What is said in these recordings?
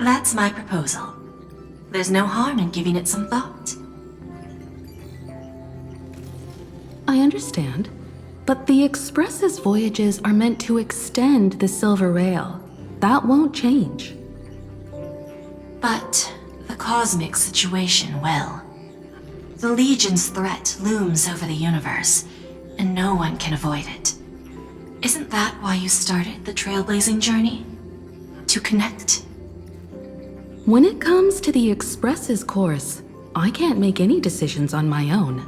That's my proposal. There's no harm in giving it some thought. I understand, but the Express's voyages are meant to extend the Silver Rail. That won't change. But the cosmic situation will. The Legion's threat looms over the universe, and no one can avoid it. Isn't that why you started the trailblazing journey? To connect? When it comes to the Express's course, I can't make any decisions on my own.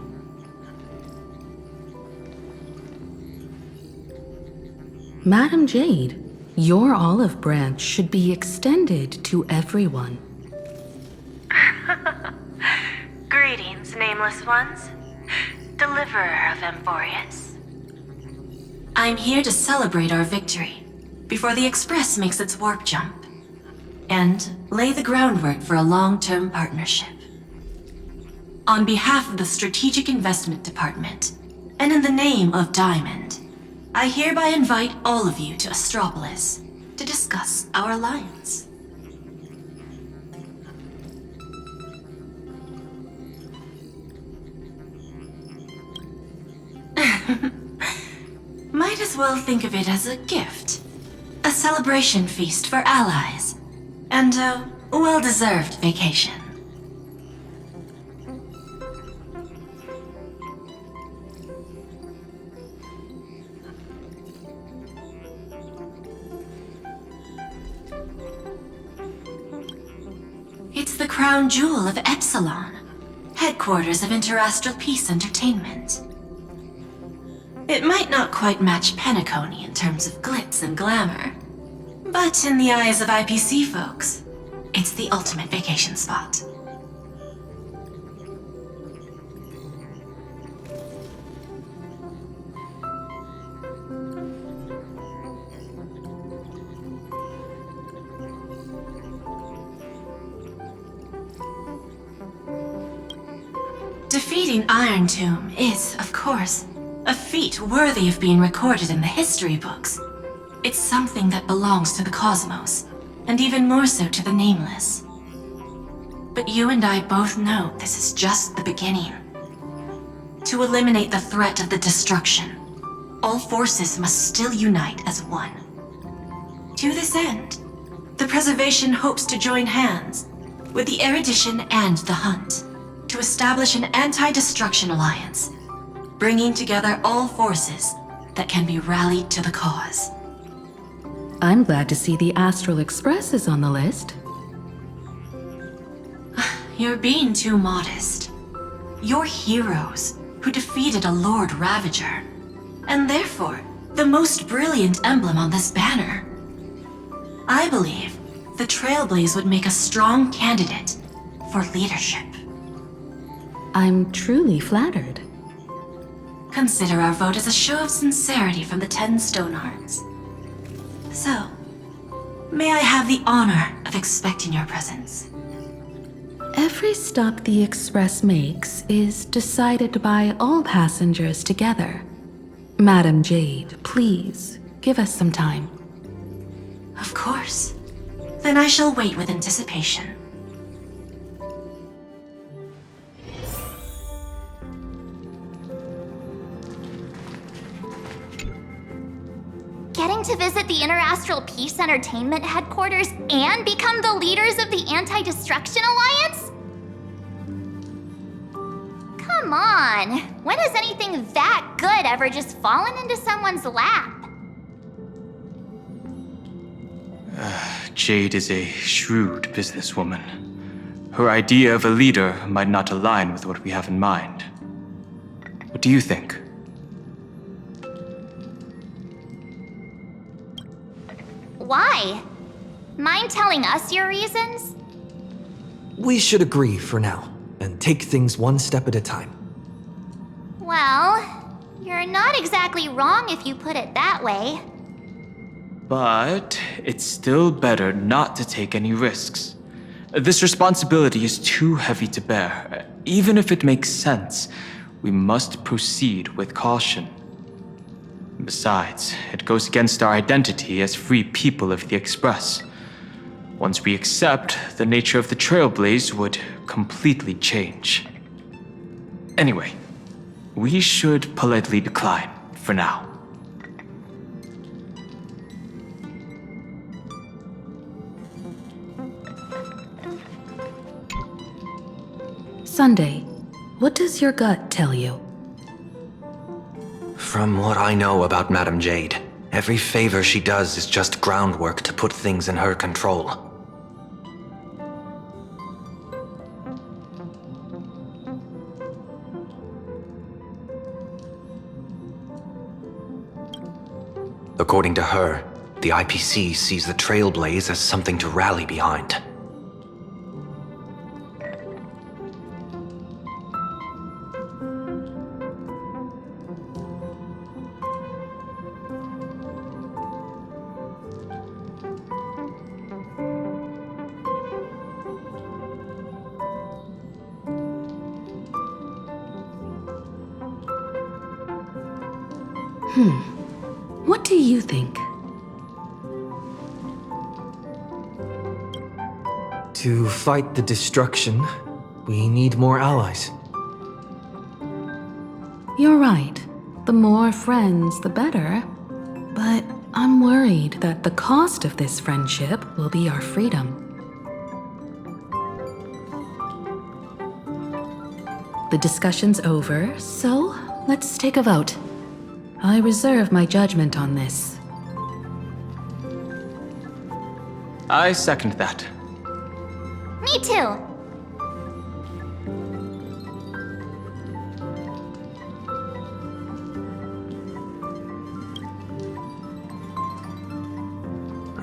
Madam Jade, your olive branch should be extended to everyone. Greetings, nameless ones. Deliverer of Emphorius. I'm here to celebrate our victory before the Express makes its warp jump, and lay the groundwork for a long-term partnership. On behalf of the Strategic Investment Department, and in the name of Diamond, I hereby invite all of you to Astropolis to discuss our alliance. Might as well think of it as a gift. A celebration feast for allies. And a well-deserved vacation. It's the crown jewel of Epsilon, headquarters of Interastral Peace Entertainment. It might not quite match Penacony in terms of glitz and glamour, but in the eyes of IPC folks, it's the ultimate vacation spot. Defeating Iron Tomb is, of course, a feat worthy of being recorded in the history books. It's something that belongs to the cosmos, and even more so to the Nameless. But you and I both know this is just the beginning. To eliminate the threat of the destruction, all forces must still unite as one. To this end, the Preservation hopes to join hands with the Erudition and the Hunt to establish an anti-destruction alliance, bringing together all forces that can be rallied to the cause. I'm glad to see the Astral Express is on the list. You're being too modest. You're heroes who defeated a Lord Ravager, and therefore the most brilliant emblem on this banner. I believe the Trailblaze would make a strong candidate for leadership. I'm truly flattered. Consider our vote as a show of sincerity from the 10 Stonehearts. So, may I have the honor of expecting your presence? Every stop the Express makes is decided by all passengers together. Madam Jade, please, give us some time. Of course. Then I shall wait with anticipation. Getting to visit the Interastral Peace Entertainment headquarters and become the leaders of the Anti-Destruction Alliance? Come on, when has anything that good ever just fallen into someone's lap? Jade is a shrewd businesswoman. Her idea of a leader might not align with what we have in mind. What do you think? Why? Mind telling us your reasons? We should agree for now, and take things one step at a time. Well, you're not exactly wrong if you put it that way. But it's still better not to take any risks. This responsibility is too heavy to bear. Even if it makes sense, we must proceed with caution. Besides, it goes against our identity as free people of the Express. Once we accept, the nature of the trailblaze would completely change. Anyway, we should politely decline for now. Sunday, what does your gut tell you? From what I know about Madame Jade, every favor she does is just groundwork to put things in her control. According to her, the IPC sees the Trailblaze as something to rally behind. What do you think? To fight the destruction, we need more allies. You're right. The more friends, the better. But I'm worried that the cost of this friendship will be our freedom. The discussion's over, so let's take a vote. I reserve my judgment on this. I second that. Me too.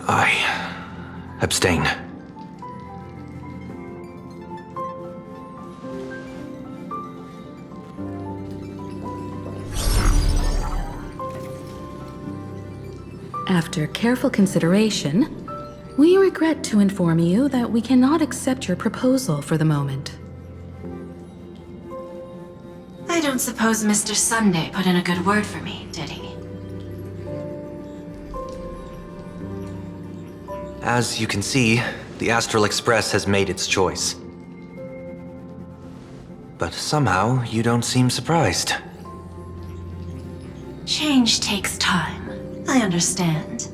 I abstain. After careful consideration, we regret to inform you that we cannot accept your proposal for the moment. I don't suppose Mr. Sunday put in a good word for me, did he? As you can see, the Astral Express has made its choice. But somehow, you don't seem surprised. Change takes time. I understand.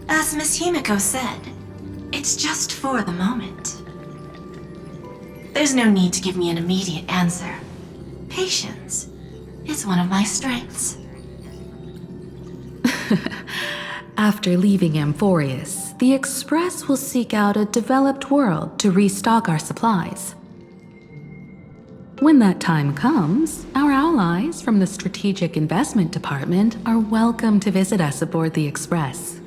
As Miss Himiko said, it's just for the moment. There's no need to give me an immediate answer. Patience is one of my strengths. After leaving Amphorius, the Express will seek out a developed world to restock our supplies. When that time comes, our allies from the Strategic Investment Department are welcome to visit us aboard the Express.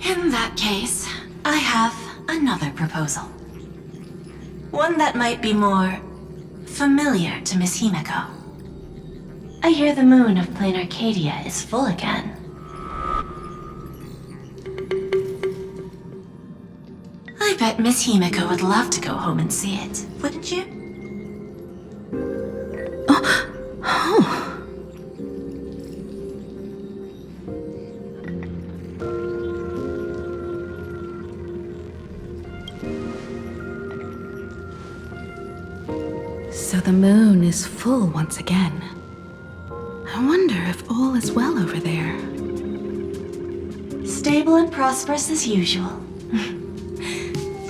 In that case, I have another proposal. One that might be more familiar to Miss Himiko. I hear the moon of Plain Arcadia is full again. I bet Miss Himiko would love to go home and see it, wouldn't you? So the moon is full once again. I wonder if all is well over there. Stable and prosperous as usual.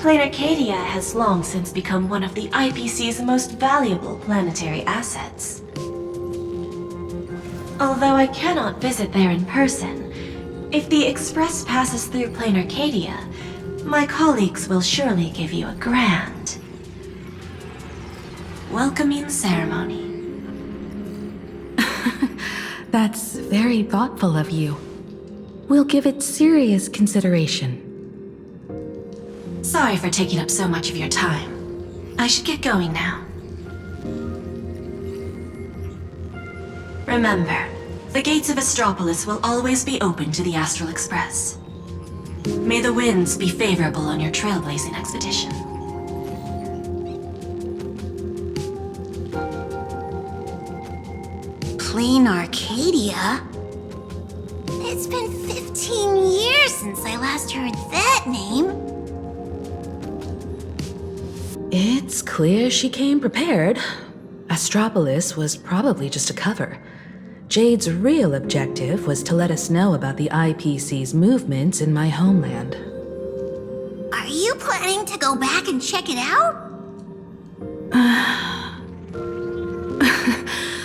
Plain Arcadia has long since become one of the IPC's most valuable planetary assets. Although I cannot visit there in person, if the Express passes through Plain Arcadia, my colleagues will surely give you a grand welcoming ceremony. That's very thoughtful of you. We'll give it serious consideration. Sorry for taking up so much of your time. I should get going now. Remember, the gates of Astropolis will always be open to the Astral Express. May the winds be favorable on your trailblazing expedition. Plain Arcadia? It It's been 15 years since I last heard that name. It's clear she came prepared. Astropolis was probably just a cover. Jade's real objective was to let us know about the IPC's movements in my homeland. Are you planning to go back and check it out?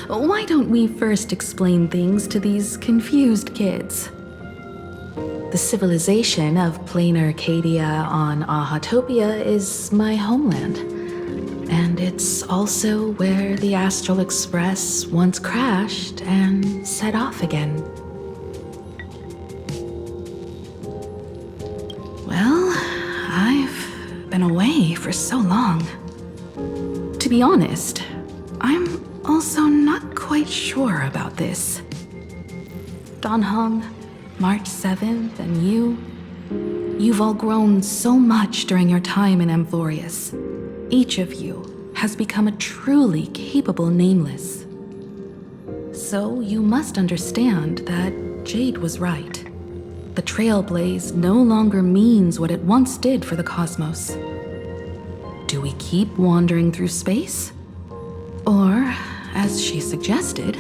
Why don't we first explain things to these confused kids? The civilization of planar Arcadia on Ahatopia is my homeland. And it's also where the Astral Express once crashed and set off again. Well, I've been away for so long. To be honest, I'm also not quite sure about this. Donhong, March 7th, and you've all grown so much during your time in Amphorius. Each of you has become a truly capable Nameless. So you must understand that Jade was right. The Trailblaze no longer means what it once did for the cosmos. Do we keep wandering through space? Or, as she suggested,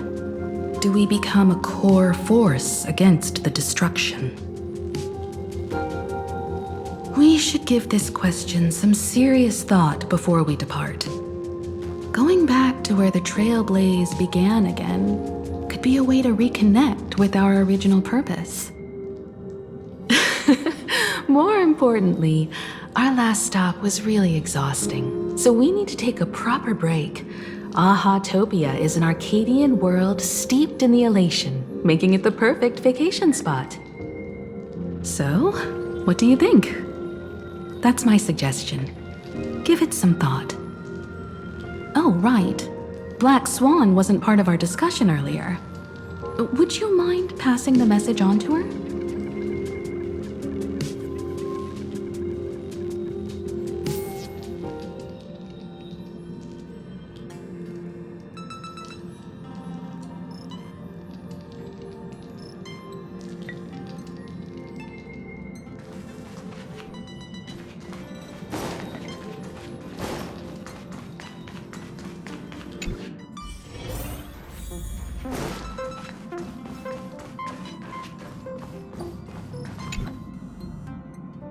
do we become a core force against the destruction? We should give this question some serious thought before we depart. Going back to where the Trailblaze began again could be a way to reconnect with our original purpose. More importantly, our last stop was really exhausting, so we need to take a proper break. Ahatopia is an Arcadian world steeped in the elation, making it the perfect vacation spot. So, what do you think? That's my suggestion. Give it some thought. Oh, right. Black Swan wasn't part of our discussion earlier. Would you mind passing the message on to her?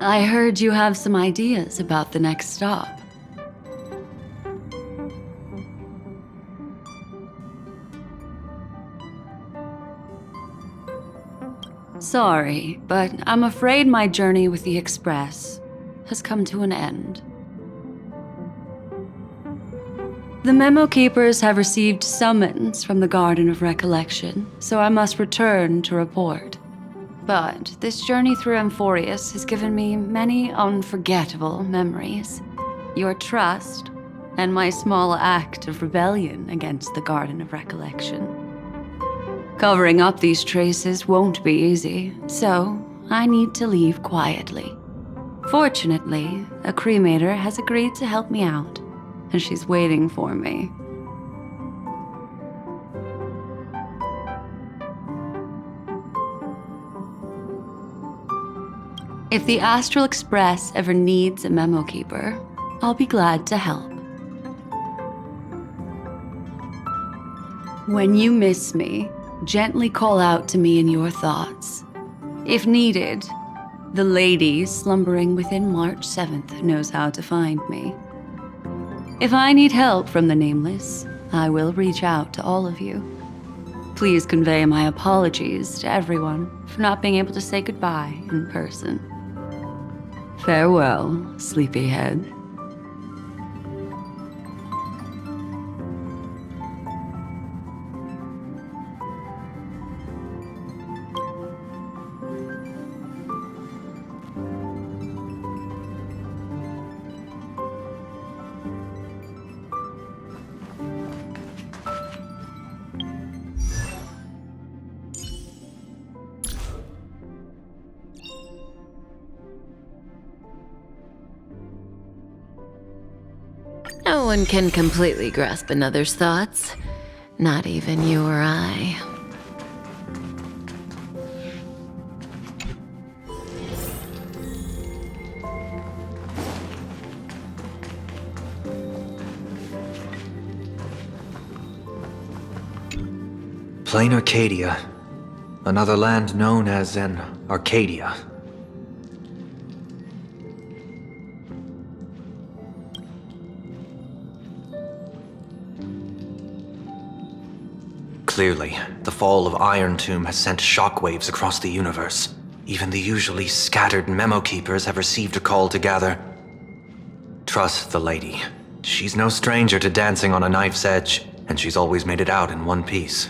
I heard you have some ideas about the next stop. Sorry, but I'm afraid my journey with the Express has come to an end. The Memo Keepers have received summons from the Garden of Recollection, so I must return to report. But this journey through Amphorius has given me many unforgettable memories. Your trust, and my small act of rebellion against the Garden of Recollection. Covering up these traces won't be easy, so I need to leave quietly. Fortunately, a cremator has agreed to help me out, and she's waiting for me. If the Astral Express ever needs a memo keeper, I'll be glad to help. When you miss me, gently call out to me in your thoughts. If needed, the lady slumbering within March 7th knows how to find me. If I need help from the Nameless, I will reach out to all of you. Please convey my apologies to everyone for not being able to say goodbye in person. Farewell, sleepyhead. No one can completely grasp another's thoughts, not even you or I. Plain Arcadia. Another land known as an Arcadia. Clearly, the fall of Iron Tomb has sent shockwaves across the universe. Even the usually scattered memo keepers have received a call to gather. Trust the lady. She's no stranger to dancing on a knife's edge, and she's always made it out in one piece.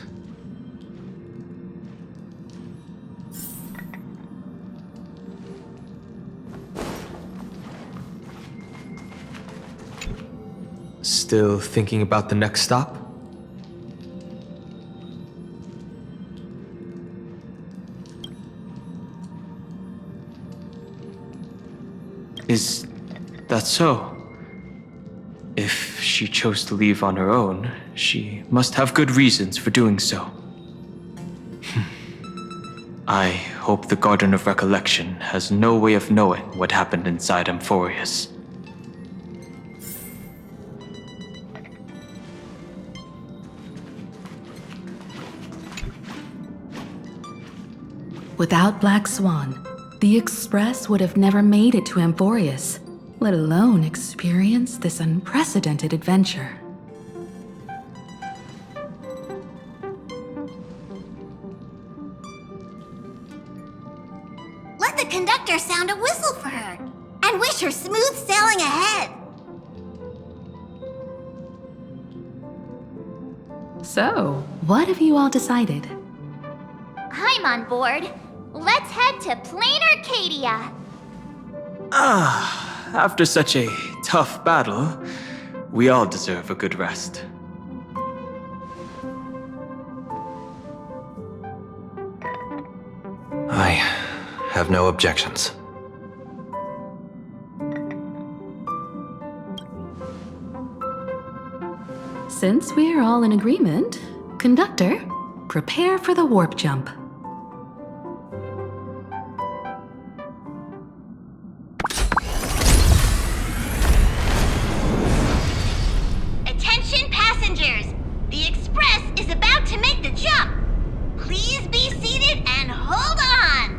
Still thinking about the next stop? Is that so? If she chose to leave on her own, she must have good reasons for doing so. I hope the Garden of Recollection has no way of knowing what happened inside Amphorius. Without Black Swan, the Express would have never made it to Amphorius, let alone experience this unprecedented adventure. Let the conductor sound a whistle for her, and wish her smooth sailing ahead. So, what have you all decided? I'm on board. Let's head to Plain Arcadia. After such a tough battle, we all deserve a good rest. I have no objections. Since we're all in agreement, Conductor, prepare for the warp jump. Attention passengers! The Express is about to make the jump! Please be seated and hold on!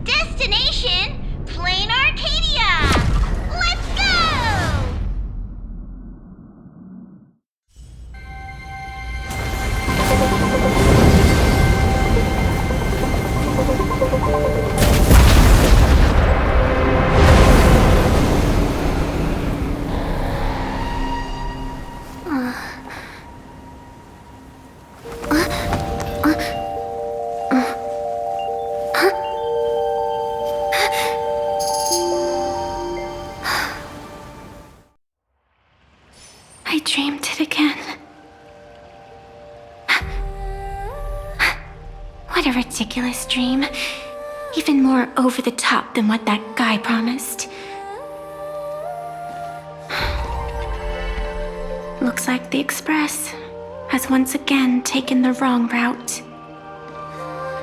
Destination, Plain Arcadia! Let's go! I dreamed it again. What a ridiculous dream. Even more over the top than what that guy promised. Looks like the Express has once again taken the wrong route.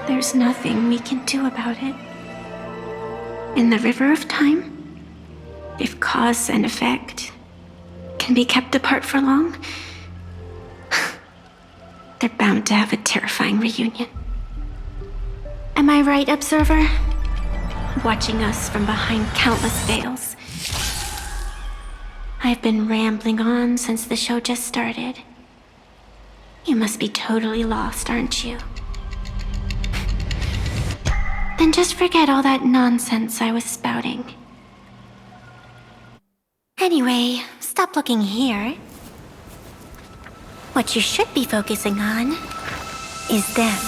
There's nothing we can do about it. In the river of time, if cause and effect can be kept apart for long, they're bound to have a terrifying reunion. Am I right, Observer? Watching us from behind countless veils. I've been rambling on since the show just started. You must be totally lost, aren't you? Then just forget all that nonsense I was spouting. Anyway, stop looking here. What you should be focusing on is them.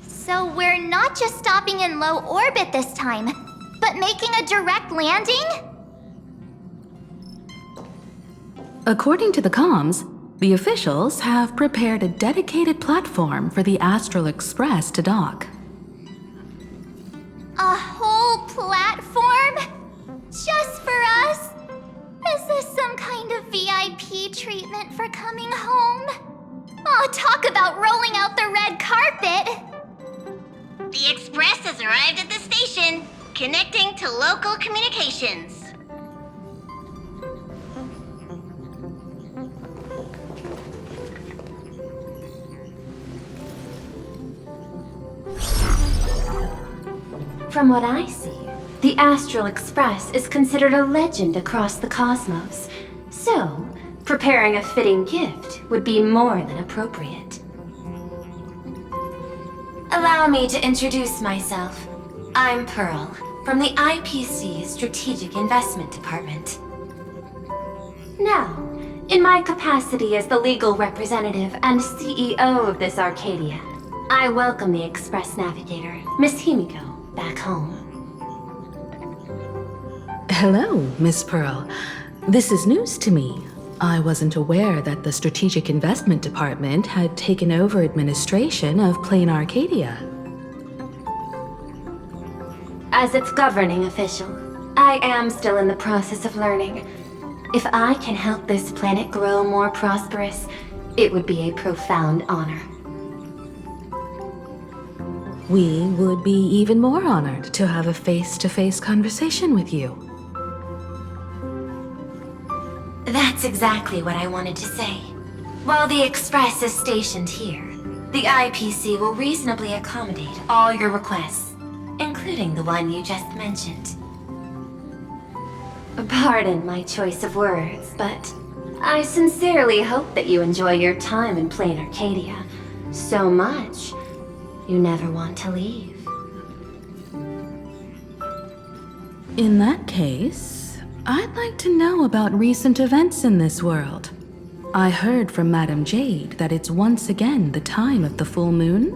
So we're not just stopping in low orbit this time, but making a direct landing? According to the comms, the officials have prepared a dedicated platform for the Astral Express to dock. treatment for coming home. Oh, talk about rolling out the red carpet! The express has arrived at the station, connecting to local communications. From what I see, the Astral Express is considered a legend across the cosmos. So, preparing a fitting gift would be more than appropriate. Allow me to introduce myself. I'm Pearl, from the IPC Strategic Investment Department. Now, in my capacity as the legal representative and CEO of this Arcadia, I welcome the Express Navigator, Miss Himiko, back home. Hello, Miss Pearl. This is news to me. I wasn't aware that the Strategic Investment Department had taken over administration of Plain Arcadia. As its governing official, I am still in the process of learning. If I can help this planet grow more prosperous, it would be a profound honor. We would be even more honored to have a face-to-face conversation with you. That's exactly what I wanted to say. While the Express is stationed here, the IPC will reasonably accommodate all your requests, including the one you just mentioned. Pardon my choice of words, but I sincerely hope that you enjoy your time in Plain Arcadia so much you never want to leave. In that case, I'd like to know about recent events in this world. I heard from Madame Jade that it's once again the time of the full moon.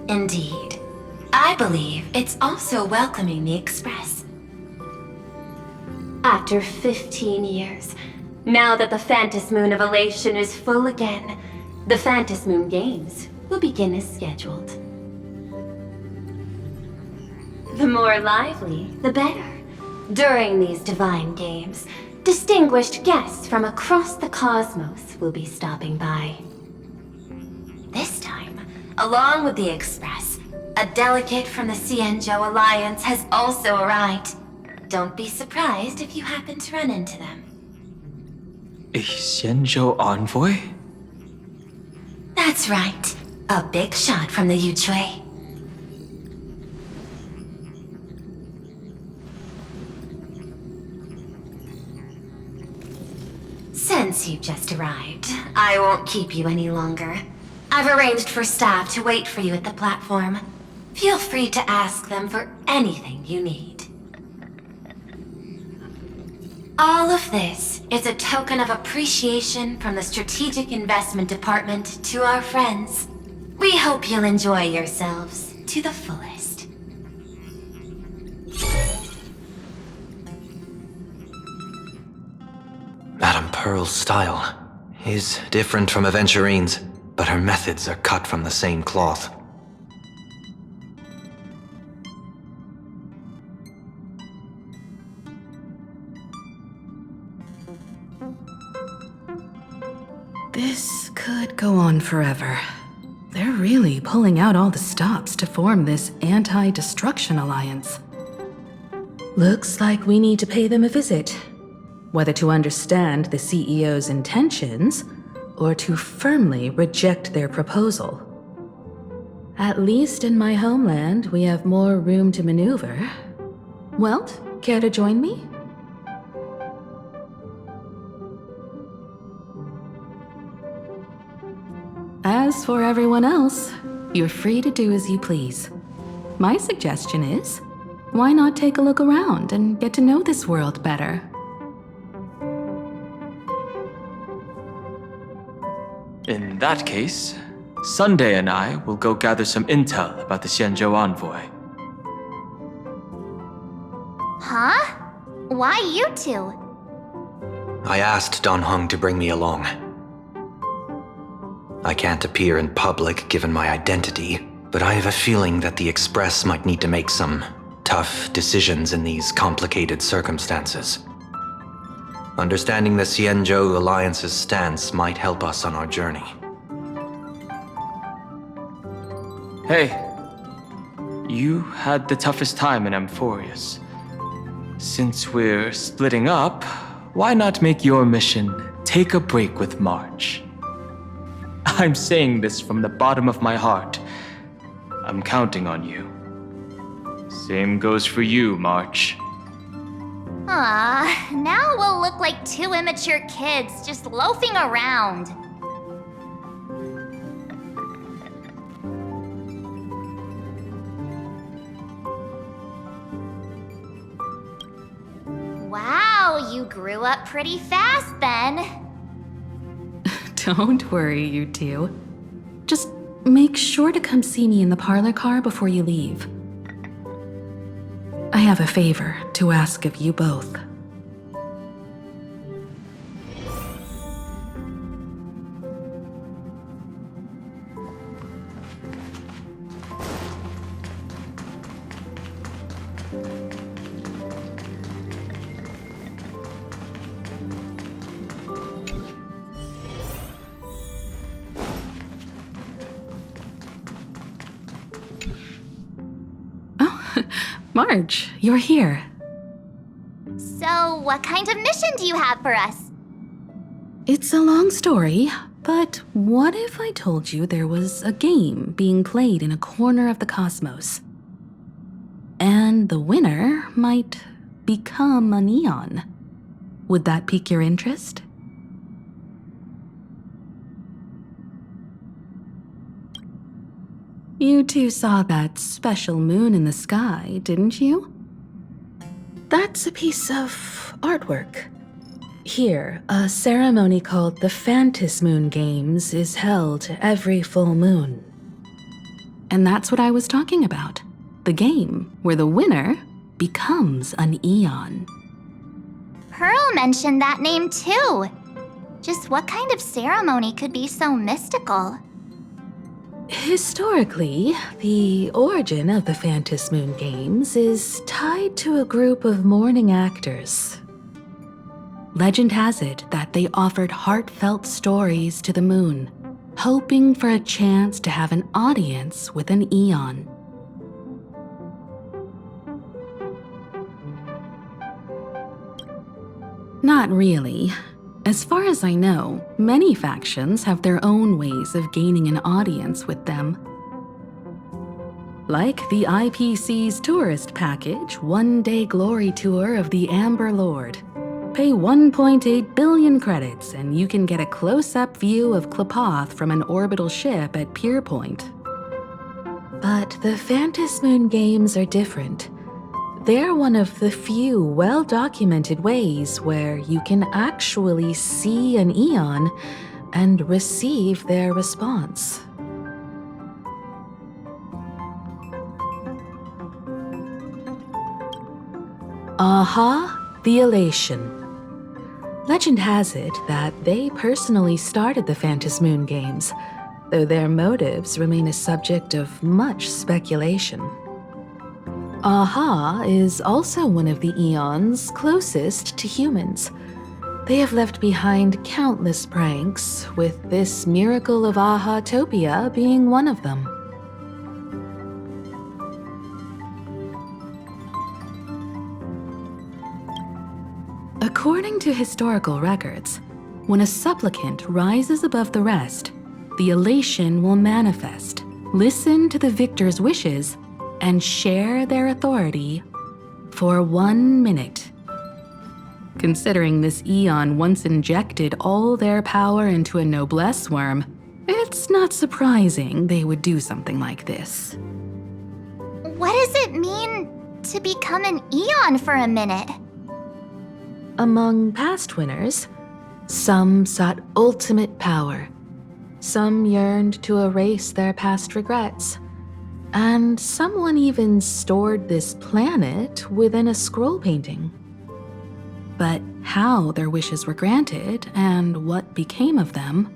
Indeed. I believe it's also welcoming the Express. After 15 years, now that the Phantas Moon of Elation is full again, the Phantas Moon Games will begin as scheduled. The more lively, the better. During these divine games, distinguished guests from across the cosmos will be stopping by. This time, along with the Express, a delegate from the Xianzhou Alliance has also arrived. Don't be surprised if you happen to run into them. A Xianzhou envoy? That's right. A big shot from the Yuchui. Since you've just arrived, I won't keep you any longer. I've arranged for staff to wait for you at the platform. Feel free to ask them for anything you need. All of this is a token of appreciation from the Strategic Investment Department to our friends. We hope you'll enjoy yourselves to the fullest. Madame Pearl's style is different from Aventurine's, but her methods are cut from the same cloth. This could go on forever. They're really pulling out all the stops to form this anti-destruction alliance. Looks like we need to pay them a visit. Whether to understand the CEO's intentions, or to firmly reject their proposal. At least in my homeland, we have more room to maneuver. Welt, care to join me? As for everyone else, you're free to do as you please. My suggestion is, why not take a look around and get to know this world better? In that case, Sunday and I will go gather some intel about the Xianzhou envoy. Huh? Why you two? I asked Don Hung to bring me along. I can't appear in public given my identity, but I have a feeling that the Express might need to make some tough decisions in these complicated circumstances. Understanding the Xianzhou Alliance's stance might help us on our journey. Hey, you had the toughest time in Amphorius. Since we're splitting up, why not make your mission take a break with March? I'm saying this from the bottom of my heart. I'm counting on you. Same goes for you, March. Now we'll look like two immature kids just loafing around. Wow, you grew up pretty fast then. Don't worry, you two. Just make sure to come see me in the parlor car before you leave. I have a favor to ask of you both. Marge, you're here. So, what kind of mission do you have for us? It's a long story, but what if I told you there was a game being played in a corner of the cosmos? And the winner might become an Eon. Would that pique your interest? You two saw that special moon in the sky, didn't you? That's a piece of artwork. Here, a ceremony called the Phantas Moon Games is held every full moon. And that's what I was talking about. The game where the winner becomes an Eon. Pearl mentioned that name too. Just what kind of ceremony could be so mystical? Historically, the origin of the Phantas Moon Games is tied to a group of mourning actors. Legend has it that they offered heartfelt stories to the moon, hoping for a chance to have an audience with an Eon. Not really. As far as I know, many factions have their own ways of gaining an audience with them. Like the IPC's tourist package, one-day glory tour of the Amber Lord. Pay 1.8 billion credits and you can get a close-up view of Klapoth from an orbital ship at Pier Point. But the Phantas Moon Games are different. They're one of the few well-documented ways where you can actually see an Eon and receive their response. Aha, the Elation. Legend has it that they personally started the Phantas Moon Games, though their motives remain a subject of much speculation. Aha is also one of the Eons closest to humans. They have left behind countless pranks, with this miracle of Aha-topia being one of them. According to historical records, when a supplicant rises above the rest, the elation will manifest, listen to the victor's wishes, and share their authority for 1 minute. Considering this Eon once injected all their power into a noblesse worm, it's not surprising they would do something like this. What does it mean to become an Eon for a minute? Among past winners, some sought ultimate power, some yearned to erase their past regrets, and someone even stored this planet within a scroll painting. But how their wishes were granted and what became of them,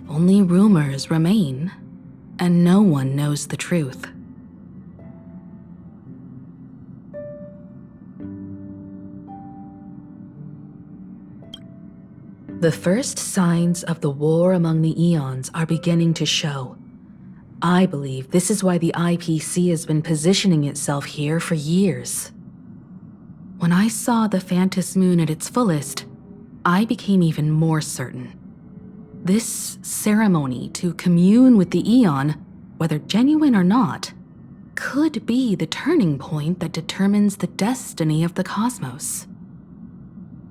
only rumors remain, and no one knows the truth. The first signs of the war among the eons are beginning to show. I believe this is why the IPC has been positioning itself here for years. When I saw the Phantos Moon at its fullest, I became even more certain. This ceremony to commune with the eon, whether genuine or not, could be the turning point that determines the destiny of the cosmos.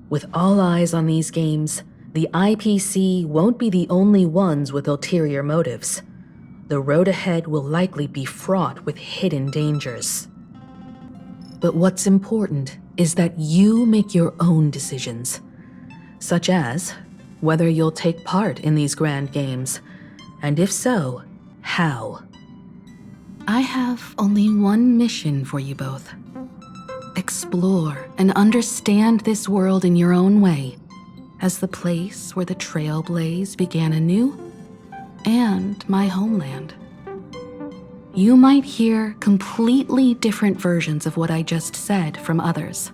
With all eyes on these games, the IPC won't be the only ones with ulterior motives. The road ahead will likely be fraught with hidden dangers. But what's important is that you make your own decisions, such as whether you'll take part in these grand games, and if so, how. I have only one mission for you both. Explore and understand this world in your own way, as the place where the Trailblaze began anew, and my homeland. You might hear completely different versions of what I just said from others.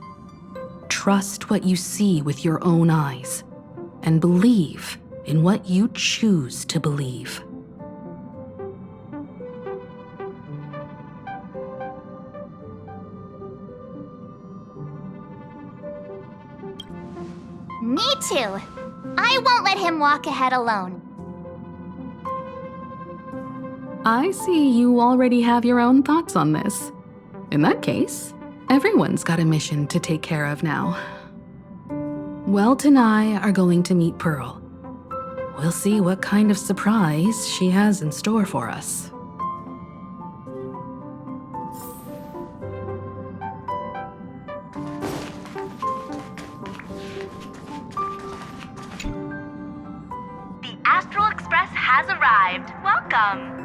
Trust what you see with your own eyes, and believe in what you choose to believe. Me too. I won't let him walk ahead alone. I see you already have your own thoughts on this. In that case, everyone's got a mission to take care of now. Welt and I are going to meet Pearl. We'll see what kind of surprise she has in store for us. The Astral Express has arrived. Welcome.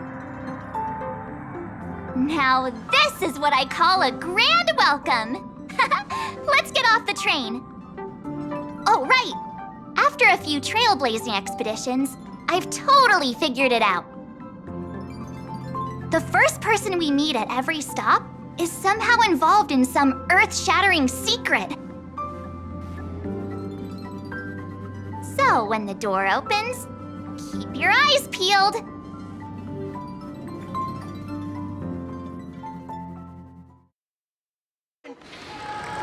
Now this is what I call a grand welcome. Let's get off the train. Oh, right. After a few trailblazing expeditions, I've totally figured it out. The first person we meet at every stop is somehow involved in some earth-shattering secret. So when the door opens, keep your eyes peeled.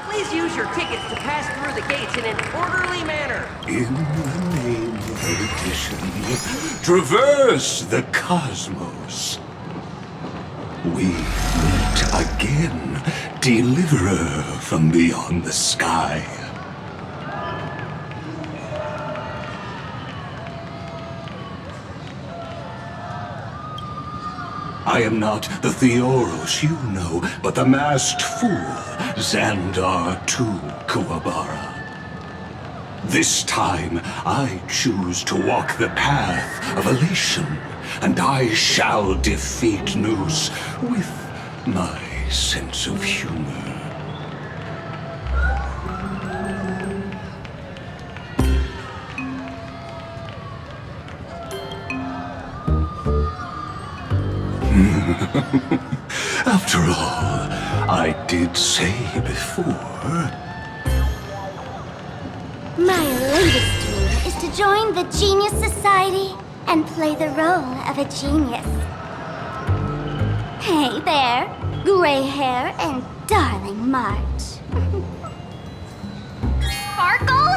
Please use your tickets to pass through the gates in an orderly manner. In the name of erudition, traverse the cosmos. We meet again, deliverer from beyond the sky. I am not the Theoros you know, but the masked fool, Xandar II Kuwabara. This time, I choose to walk the path of elation, and I shall defeat Noose with my sense of humor. After all, I did say before. My latest dream is to join the Genius Society and play the role of a genius. Hey there, gray hair and darling March. Sparkle?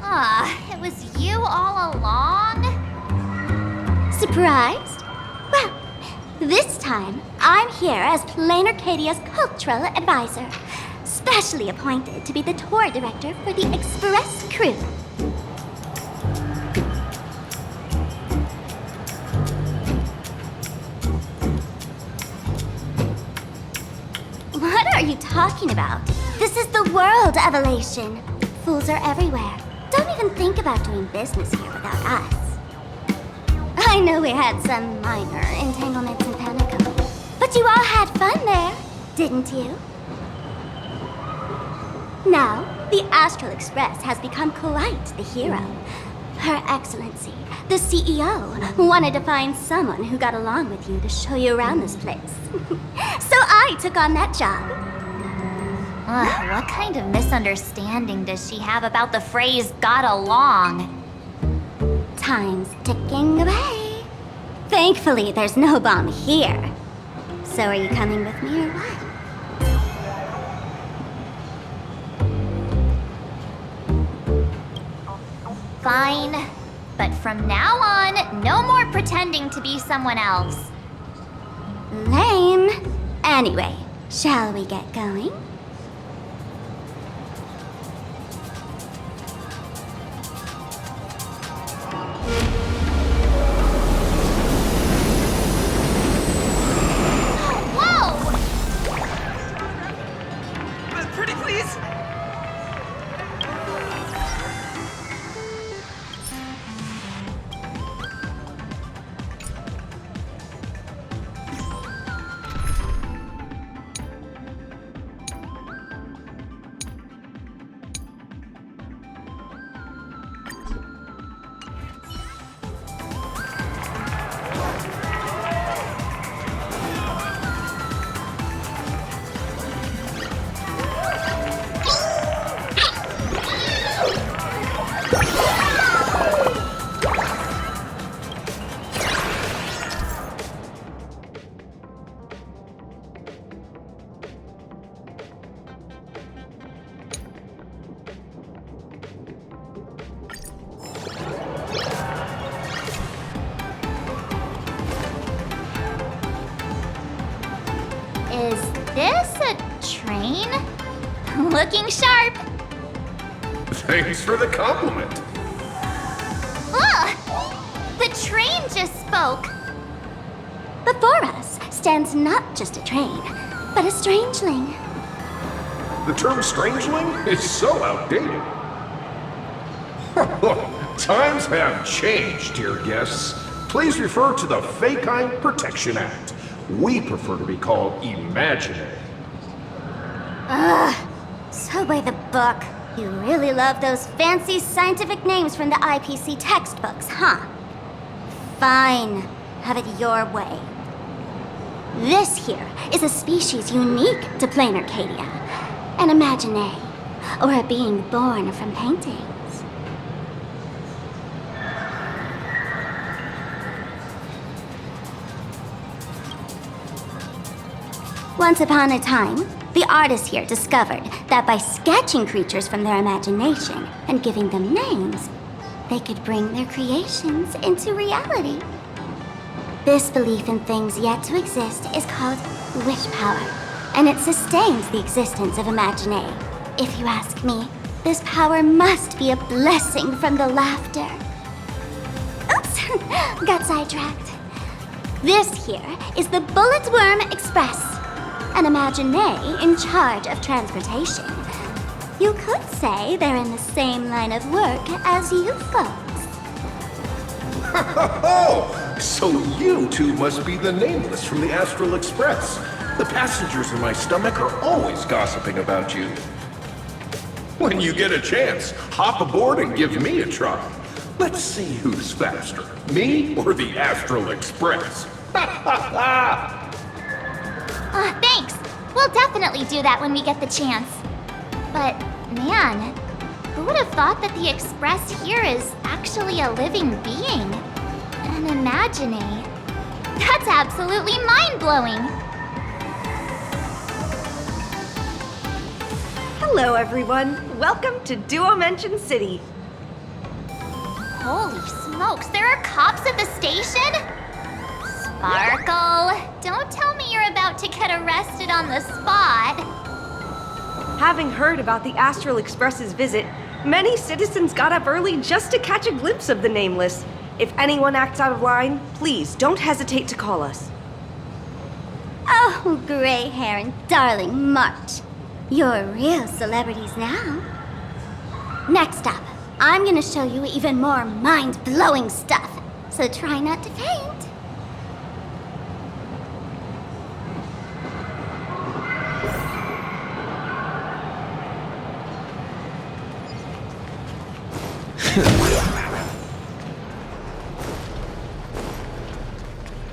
Ah, it was you all along? Surprised? Well, this time, I'm here as Plain Arcadia's cultural advisor, specially appointed to be the tour director for the Express crew. What are you talking about? This is the world of elation. Fools are everywhere. Don't even think about doing business here without us. I know we had some minor entanglements in Panico, but you all had fun there, didn't you? Now, the Astral Express has become quite the hero. Her Excellency, the CEO, wanted to find someone who got along with you to show you around this place. So I took on that job. What kind of misunderstanding does she have about the phrase "got along"? Time's ticking away. Thankfully, there's no bomb here. So are you coming with me or what? Fine. But from now on, no more pretending to be someone else. Lame. Anyway, shall we get going? Pretty please? Is this a train? Looking sharp. Thanks for the compliment. Ugh! The train just spoke. Before us stands not just a train, but a strangeling. The term strangeling is so outdated. Times have changed, dear guests. Please refer to the Fekine Protection Act. We prefer to be called imaginary. Ugh. So by the book. You really love those fancy scientific names from the IPC textbooks, huh? Fine. Have it your way. This here is a species unique to plain Arcadia. An imaginary, or a being born from paintings. Once upon a time, the artists here discovered that by sketching creatures from their imagination and giving them names, they could bring their creations into reality. This belief in things yet to exist is called wish power, and it sustains the existence of Imaginary. If you ask me, this power must be a blessing from the laughter. Oops, got sidetracked. This here is the Bullet Worm Express, an Imaginary in charge of transportation. You could say they're in the same line of work as you folks. Oh, so you two must be the nameless from the Astral Express. The passengers in my stomach are always gossiping about you. When you get a chance, hop aboard and give me a try. Let's see who's faster, me or the Astral Express. Thanks. We'll definitely do that when we get the chance. But, man, who would have thought that the Express here is actually a living being? An Imaginary. That's absolutely mind-blowing. Hello, everyone. Welcome to Duo-Mention City. Holy smokes, there are cops at the station? Sparkle, don't tell me you're about to get arrested on the spot. Having heard about the Astral Express's visit, many citizens got up early just to catch a glimpse of the Nameless. If anyone acts out of line, please don't hesitate to call us. Oh, gray hair and darling March. You're real celebrities now. Next up, I'm gonna show you even more mind-blowing stuff, so try not to faint.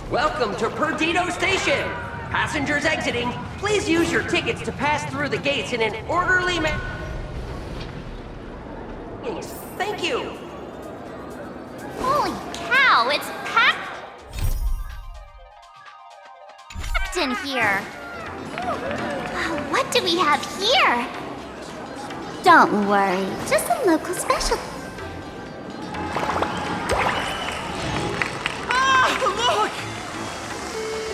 Welcome to Perdido Station! Passengers exiting, please use your tickets to pass through the gates in an orderly manner. Thank you! Holy cow, it's packed in here. What do we have here? Don't worry, just a local special. Look!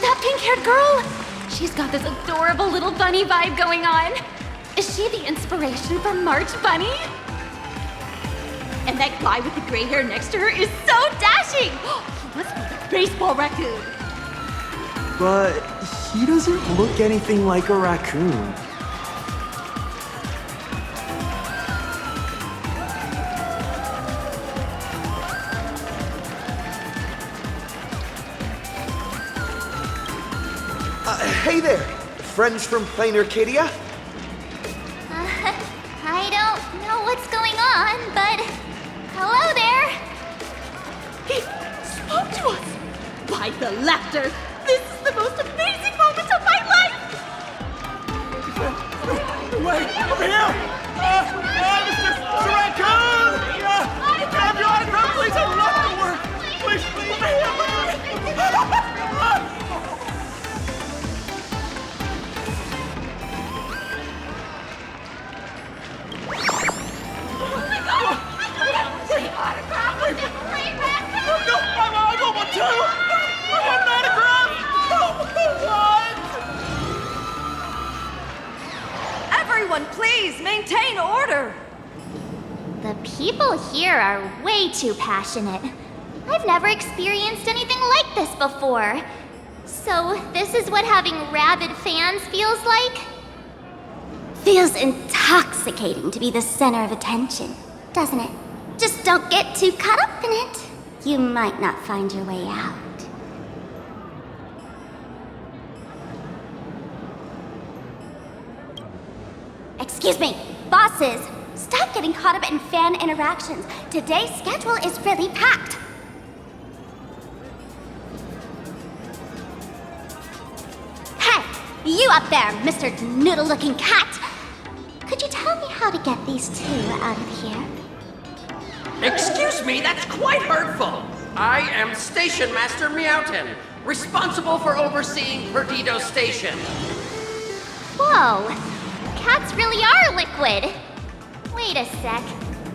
That pink-haired girl? She's got this adorable little bunny vibe going on. Is she the inspiration for March Bunny? And that guy with the gray hair next to her is so dashing! He must be the baseball raccoon. But he doesn't look anything like a raccoon. Hey there, friends from Plain Arcadia? I don't know what's going on, but hello there. He spoke to us! By the laughter! This is the most amazing moment of my life! Wait, over here! Mr. Raccoon! Have your autograph, please! I love the work! Please, over here! No, I want one too! I want an autograph! What? Everyone, please maintain order. The people here are way too passionate. I've never experienced anything like this before. So, this is what having rabid fans feels like? Feels intoxicating to be the center of attention, doesn't it? Just don't get too caught up in it. You might not find your way out. Excuse me, bosses! Stop getting caught up in fan interactions. Today's schedule is really packed. Hey, you up there, Mr. Noodle-looking cat! Could you tell me how to get these two out of here? Excuse me, that's quite hurtful. I am Station Master Meowton, responsible for overseeing Perdido Station. Whoa, cats really are liquid. Wait a sec,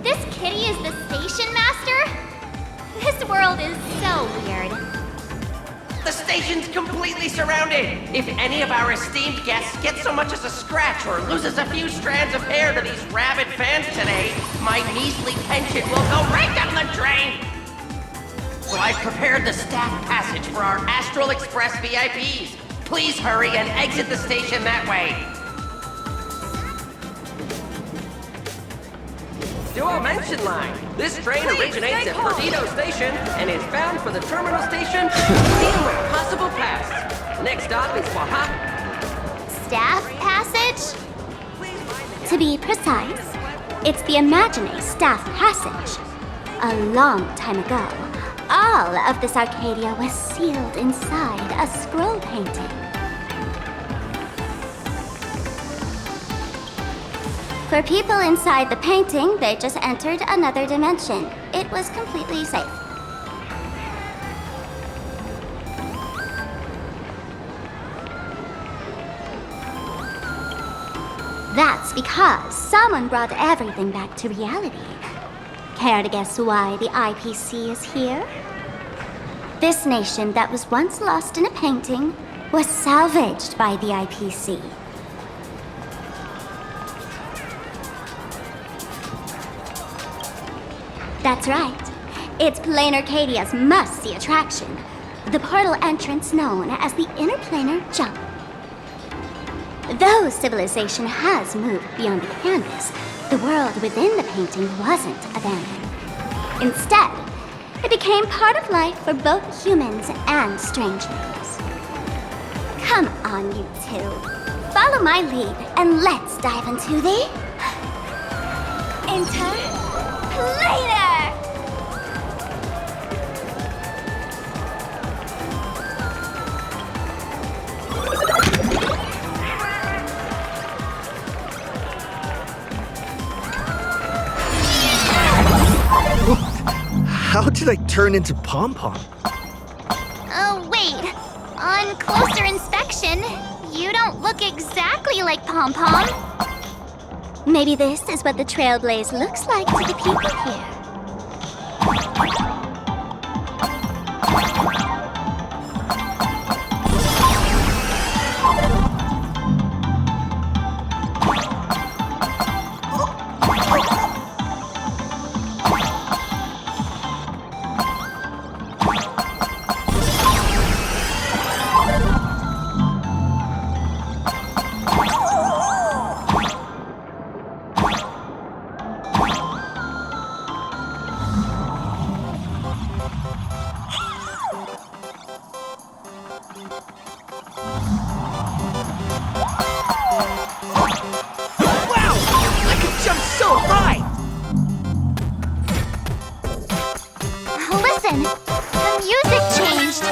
this kitty is the station master? This world is so weird. The station's completely surrounded. If any of our esteemed guests get so much as a scratch or loses a few strands of hair to these rabid fans today, my measly pension will go right down the drain. So I've prepared the staff passage for our Astral Express VIPs. Please hurry and exit the station that way. Dual mention line. This train originates at Perdido Station and is bound for the terminal station where possible pass. Next stop is Oaxaca. Staff passage? To be precise, it's the Imaginary Staff Passage. A long time ago, all of this Arcadia was sealed inside a scroll painting. For people inside the painting, they just entered another dimension. It was completely safe. That's because someone brought everything back to reality. Care to guess why the IPC is here? This nation that was once lost in a painting was salvaged by the IPC. That's right. It's Plain Arcadia's must-see attraction. The portal entrance known as the Interplanar Jump. Though civilization has moved beyond the canvas, the world within the painting wasn't abandoned. Instead, it became part of life for both humans and strangelings. Come on, you two. Follow my lead and let's dive into the... Interplanar! How did I turn into Pom-Pom? Oh, wait. On closer inspection, you don't look exactly like Pom-Pom. Maybe this is what the Trailblaze looks like to the people here. Listen, the music changed.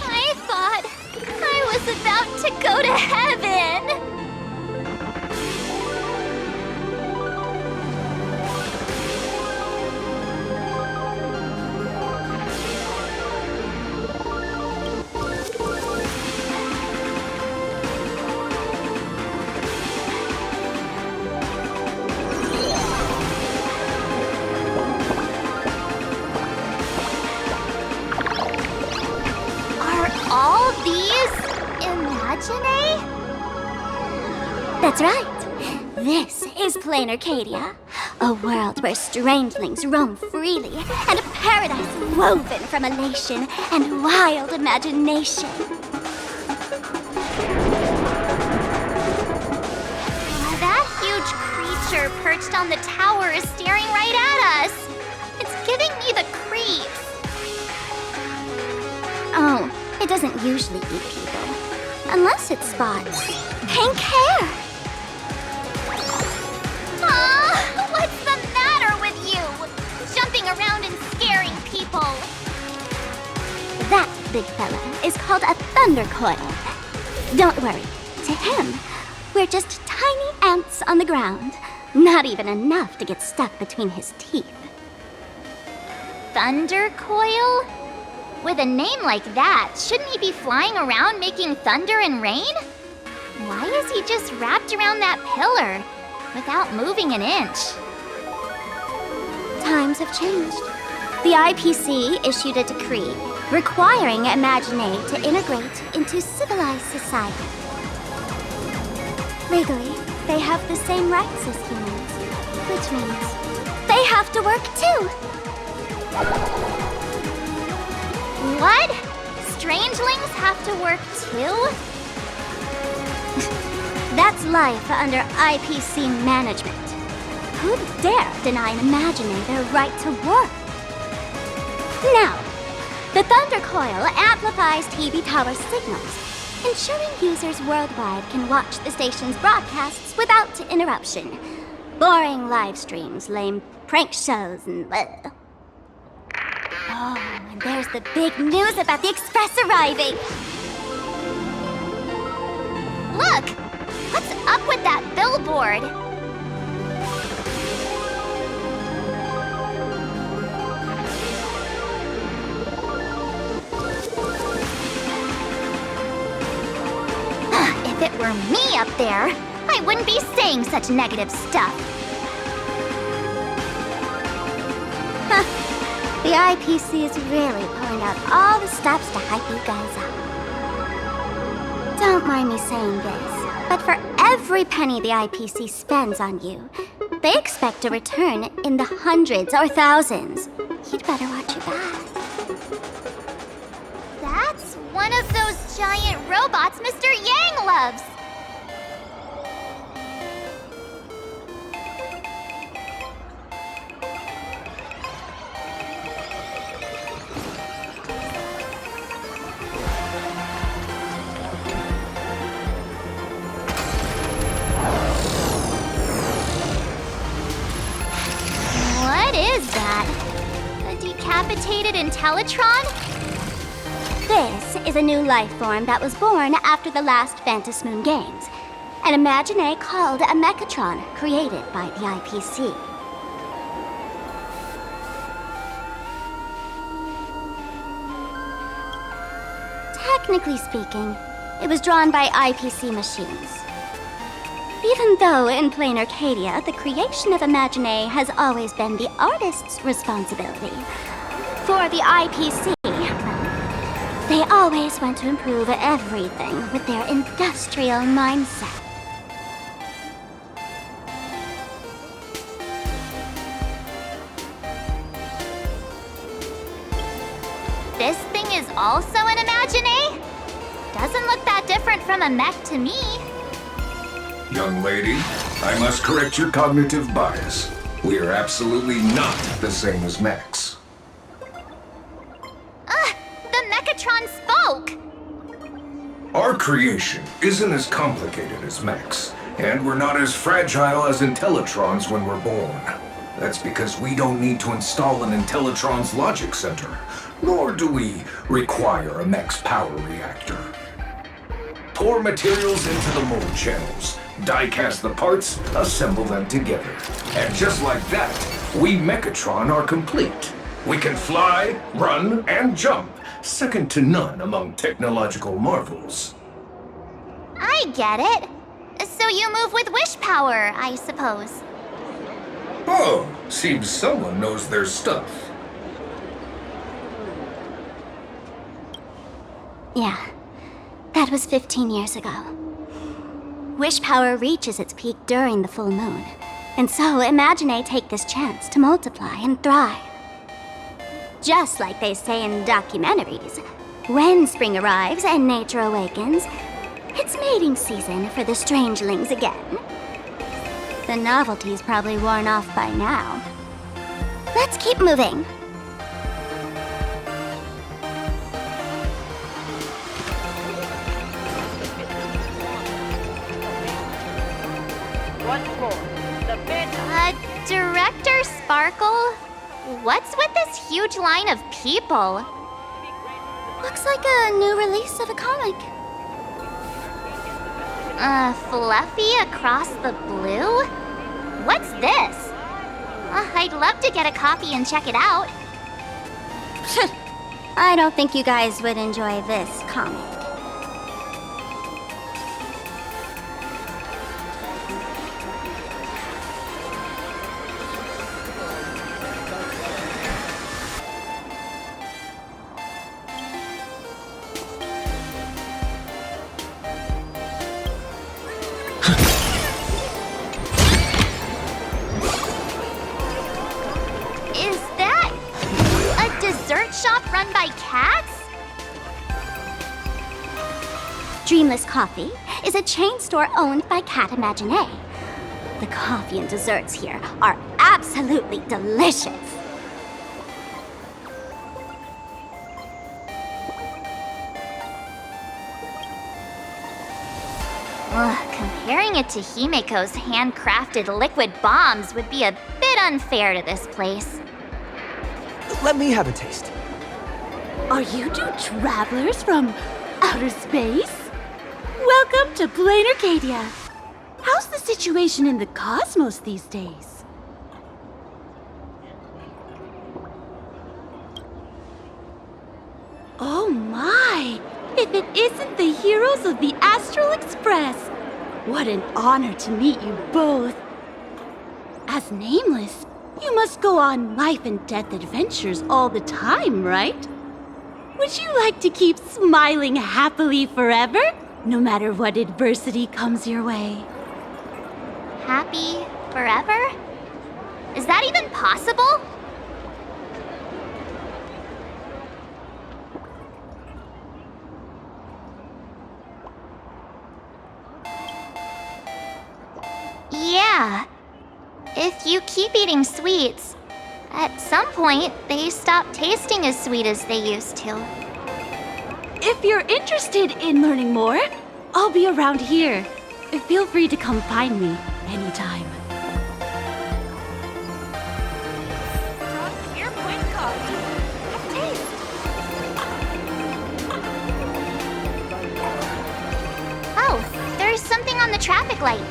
I thought I was about to go to heaven. All these imagine? That's right. This is Plain Arcadia, a world where strangelings roam freely, and a paradise woven from elation and wild imagination. That huge creature perched on the tower is staring right at us. It's giving me the creeps. Oh. It doesn't usually eat people, unless it spots pink hair. Aw, what's the matter with you? Jumping around and scaring people. That big fella is called a thunder coil. Don't worry, to him, we're just tiny ants on the ground. Not even enough to get stuck between his teeth. Thunder coil? With a name like that, shouldn't he be flying around making thunder and rain? Why is he just wrapped around that pillar without moving an inch? Times have changed. The IPC issued a decree requiring Imagine to integrate into civilized society. Legally, they have the same rights as humans, which means they have to work too. What? Strangelings have to work too? That's life under IPC management. Who'd dare deny an Imagineer their right to work? Now, the Thunder Coil amplifies TV tower signals, ensuring users worldwide can watch the station's broadcasts without interruption. Boring live streams, lame prank shows, and bleh. Oh, and there's the big news about the Express arriving! Look! What's up with that billboard? If it were me up there, I wouldn't be saying such negative stuff. Huh. The IPC is really pulling out all the stops to hype you guys up. Don't mind me saying this, but for every penny the IPC spends on you, they expect a return in the hundreds or thousands. You'd better watch your back. That's one of those giant robots Mr. Yang loves. What is that? A decapitated Intellitron? This is a new life form that was born after the last Phantom Moon Games. An Imagineer called a Mechatron, created by the IPC. Technically speaking, it was drawn by IPC machines. Even though in plain Arcadia, the creation of Imagineer has always been the artist's responsibility. For the IPC, they always want to improve everything with their industrial mindset. This thing is also an Imagineer? Doesn't look that different from a mech to me. Young lady, I must correct your cognitive bias. We are absolutely not the same as mechs. The Mechatron spoke! Our creation isn't as complicated as mechs, and we're not as fragile as Intellitrons when we're born. That's because we don't need to install an Intellitron's logic center, nor do we require a mech's power reactor. Pour materials into the mold channels, die-cast the parts, assemble them together. And just like that, we Mechatron are complete. We can fly, run, and jump, second to none among technological marvels. I get it. So you move with wish power, I suppose. Oh, seems someone knows their stuff. Yeah, that was 15 years ago. Wish power reaches its peak during the full moon, and so Imagineer take this chance to multiply and thrive. Just like they say in documentaries, when spring arrives and nature awakens, it's mating season for the strangelings again. The novelty's probably worn off by now. Let's keep moving. Director Sparkle? What's with this huge line of people? Looks like a new release of a comic. Fluffy across the blue? What's this? I'd love to get a copy and check it out. I don't think you guys would enjoy this comic. Dreamless Coffee is a chain store owned by Cat Imagineer. The coffee and desserts here are absolutely delicious. Comparing it to Himeko's handcrafted liquid bombs would be a bit unfair to this place. Let me have a taste. Are you two travelers from outer space? Welcome to Plain Arcadia. How's the situation in the cosmos these days? Oh my! If it isn't the heroes of the Astral Express! What an honor to meet you both. As Nameless, you must go on life and death adventures all the time, right? Would you like to keep smiling happily forever, no matter what adversity comes your way? Happy forever? Is that even possible? Yeah. If you keep eating sweets, at some point they stop tasting as sweet as they used to. If you're interested in learning more, I'll be around here. Feel free to come find me anytime. Oh, there's something on the traffic light.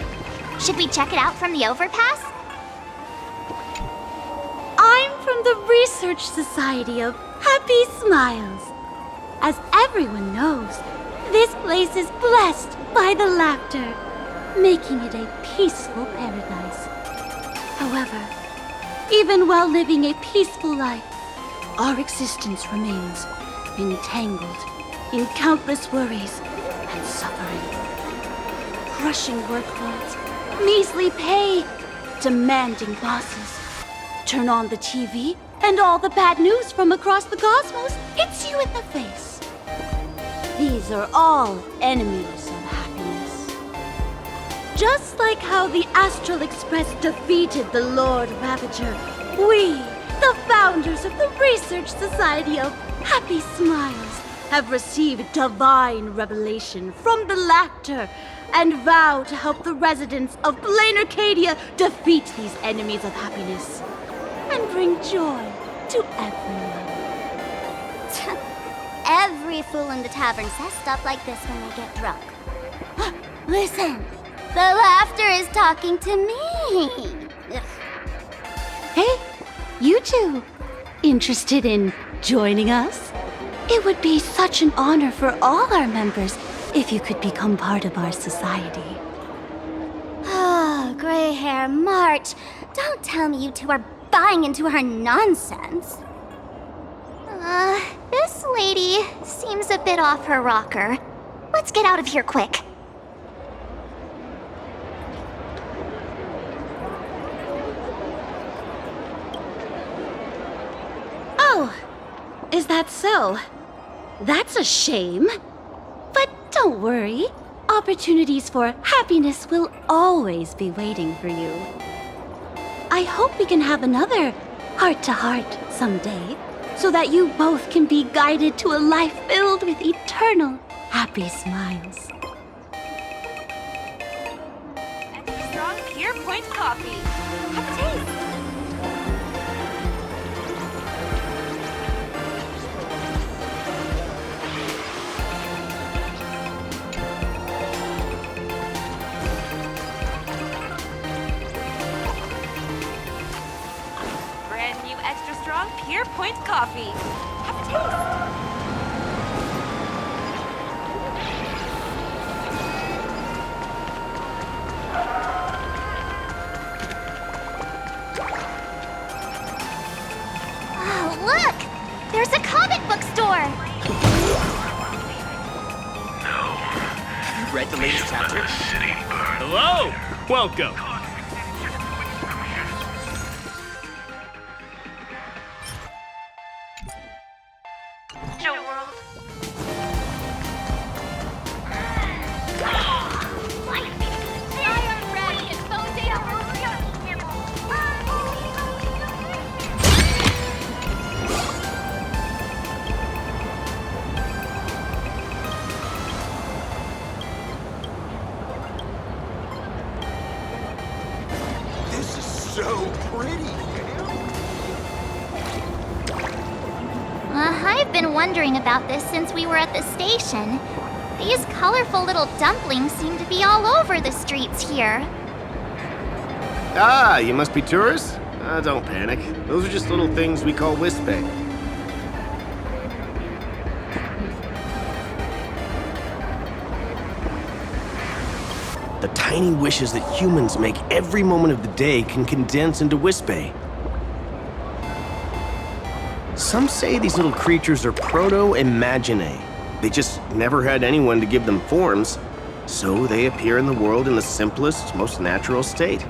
Should we check it out from the overpass? I'm from the Research Society of Happy Smiles. As everyone knows, this place is blessed by the laughter, making it a peaceful paradise. However, even while living a peaceful life, our existence remains entangled in countless worries and suffering. Crushing workloads, measly pay, demanding bosses. Turn on the TV, and all the bad news from across the cosmos hits you in the face. These are all enemies of happiness. Just like how the Astral Express defeated the Lord Ravager, we, the founders of the Research Society of Happy Smiles, have received divine revelation from the laughter and vow to help the residents of Plain Arcadia defeat these enemies of happiness and bring joy to everyone. Every fool in the tavern says stuff like this when they get drunk. Listen, the laughter is talking to me. Hey, you two, interested in joining us? It would be such an honor for all our members if you could become part of our society. Oh, gray hair March, don't tell me you two are buying into her nonsense. This lady seems a bit off her rocker. Let's get out of here quick. Oh, is that so? That's a shame. But don't worry. Opportunities for happiness will always be waiting for you. I hope we can have another heart-to-heart someday, so that you both can be guided to a life filled with eternal happy smiles. Strong Pure Point Coffee. Have a taste. Brand new extra strong Pure Point Coffee. Have a taste. Oh, look! There's a comic book store! Have you read the latest chapter? Hello! Welcome! so pretty. I've been wondering about this since we were at the station. These colorful little dumplings seem to be all over the streets here. Ah, you must be tourists? Don't panic. Those are just little things we call wispy. The tiny wishes that humans make every moment of the day can condense into wispy. Some say these little creatures are proto-imaginae. They just never had anyone to give them forms, so they appear in the world in the simplest, most natural state.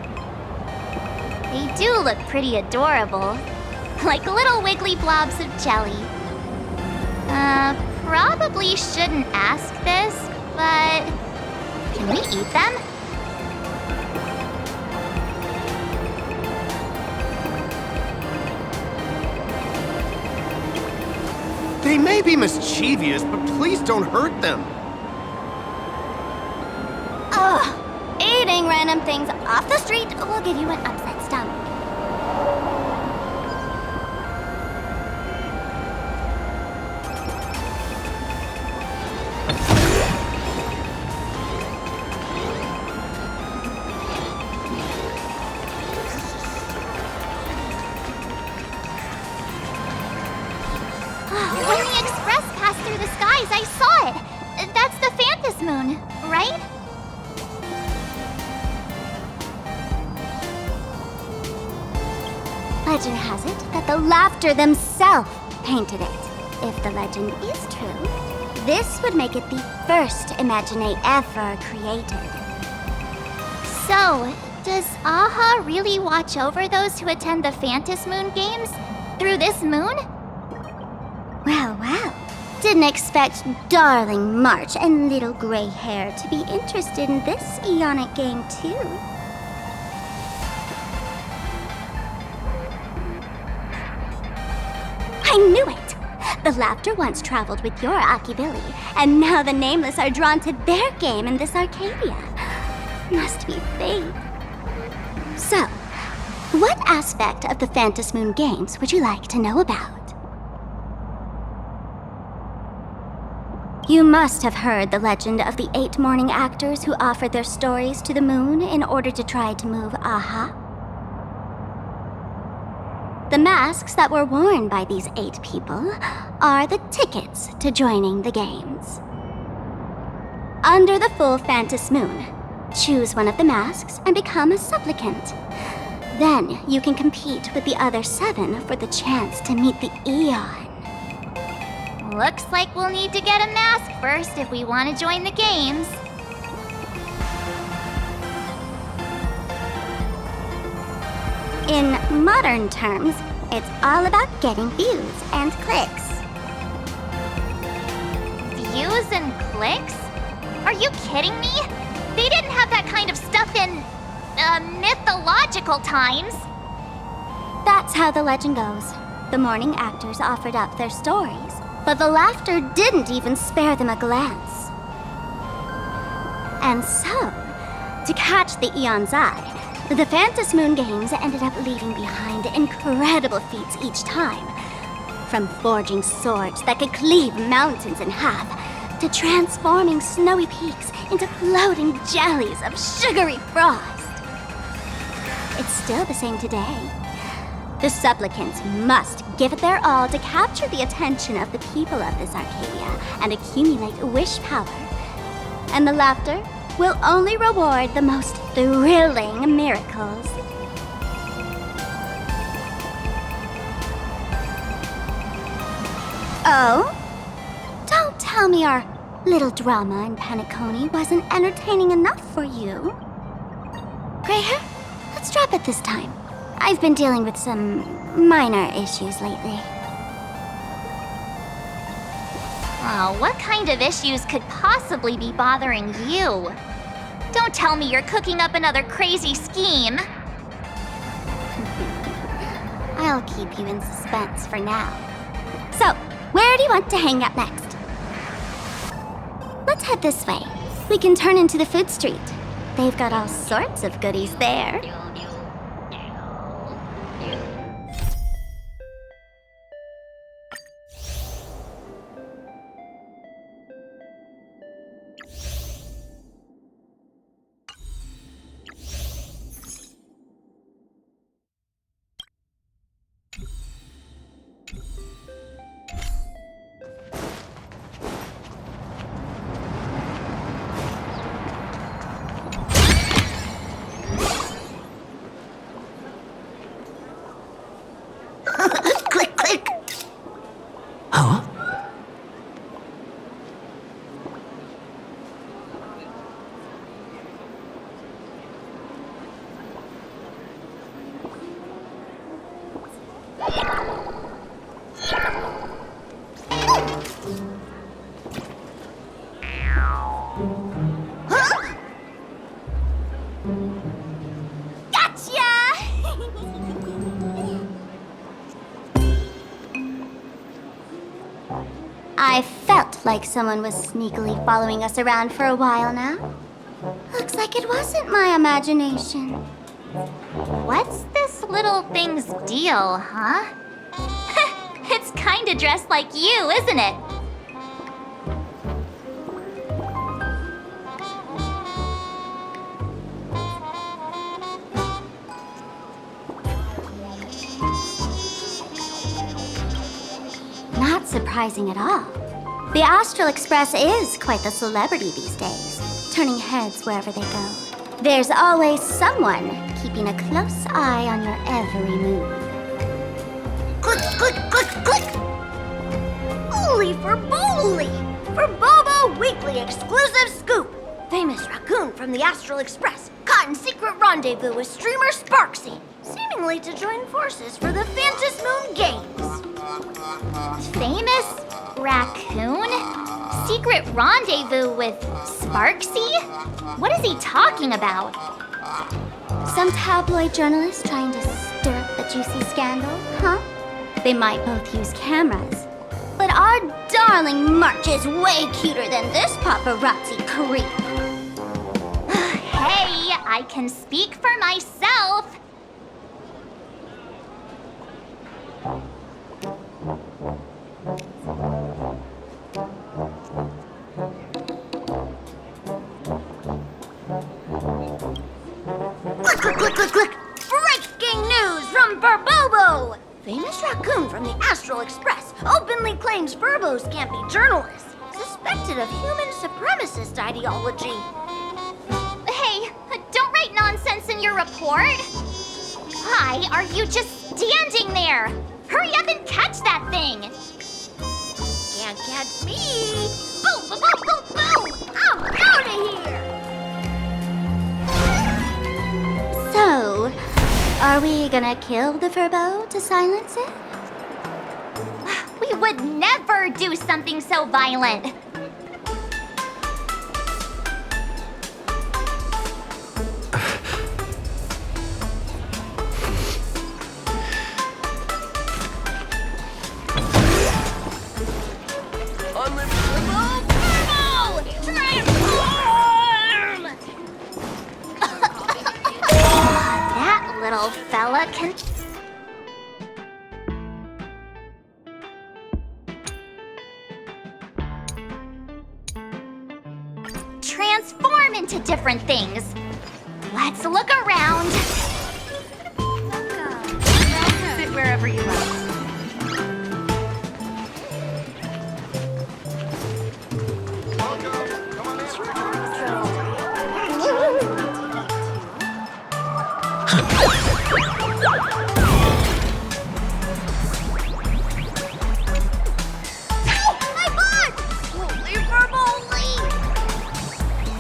They do look pretty adorable. Like little wiggly blobs of jelly. Probably shouldn't ask this, but can we eat them? They may be mischievous, but please don't hurt them. Ugh! Eating random things off the street will give you an upset stomach. When the express passed through the skies, I saw it. That's the Phantas moon, right? Legend has it that the Laughter themselves painted it. If the legend is true, this would make it the first Imaginae ever created. So, does Aha really watch over those who attend the Phantas Moon Games through this moon? Well, well. Didn't expect darling March and little gray hair to be interested in this Eonic game, too. I knew it! The Laughter once traveled with your Akibili, and now the Nameless are drawn to their game in this Arcadia. Must be fate. So, what aspect of the Phantas Moon Games would you like to know about? You must have heard the legend of the 8 morning actors who offered their stories to the moon in order to try to move Aha. The masks that were worn by these 8 people are the tickets to joining the games. Under the full Phantas moon, choose one of the masks and become a supplicant. Then you can compete with the other 7 for the chance to meet the Eon. Looks like we'll need to get a mask first if we want to join the games. In modern terms, it's all about getting views and clicks. Views and clicks? Are you kidding me? They didn't have that kind of stuff in, mythological times. That's how the legend goes. The morning actors offered up their stories, but the Laughter didn't even spare them a glance. And so, to catch the Eon's eye, the Phantas Moon Games ended up leaving behind incredible feats each time. From forging swords that could cleave mountains in half, to transforming snowy peaks into floating jellies of sugary frost. It's still the same today. The supplicants must give it their all to capture the attention of the people of this Arcadia and accumulate wish power. And the Laughter will only reward the most thrilling miracles. Oh? Don't tell me our little drama in Penacony wasn't entertaining enough for you. Gray hair, let's drop it this time. I've been dealing with some minor issues lately. Oh, what kind of issues could possibly be bothering you? Don't tell me you're cooking up another crazy scheme. I'll keep you in suspense for now. So, where do you want to hang out next? Let's head this way. We can turn into the food street. They've got all sorts of goodies there. Like someone was sneakily following us around for a while now. Looks like it wasn't my imagination. What's this little thing's deal, huh? It's kinda dressed like you, isn't it? Not surprising at all. The Astral Express is quite the celebrity these days, turning heads wherever they go. There's always someone keeping a close eye on your every move. Click, click, click, click! Holy for Bowley! For Bobo Weekly exclusive scoop! Famous raccoon from the Astral Express caught in secret rendezvous with streamer Sparksy, seemingly to join forces for the Phantom Moon Games. Famous raccoon? Secret rendezvous with Sparksy? What is he talking about? Some tabloid journalist trying to stir up the juicy scandal, huh? They might both use cameras. But our darling March is way cuter than this paparazzi creep. Hey, I can speak for myself. Click, click, click, click, click! Breaking news from Burbobo! Famous raccoon from the Astral Express openly claims Burbos can't be journalists, suspected of human supremacist ideology. Hey, don't write nonsense in your report. Why are you just standing there? Hurry up and catch that thing. Can't catch me! Boom, boom, boom, boom, boom! I'm out of here! So, are we gonna kill the Furbo to silence it? We would never do something so violent. Little fella can... transform into different things. Let's look around. Sit wherever you like.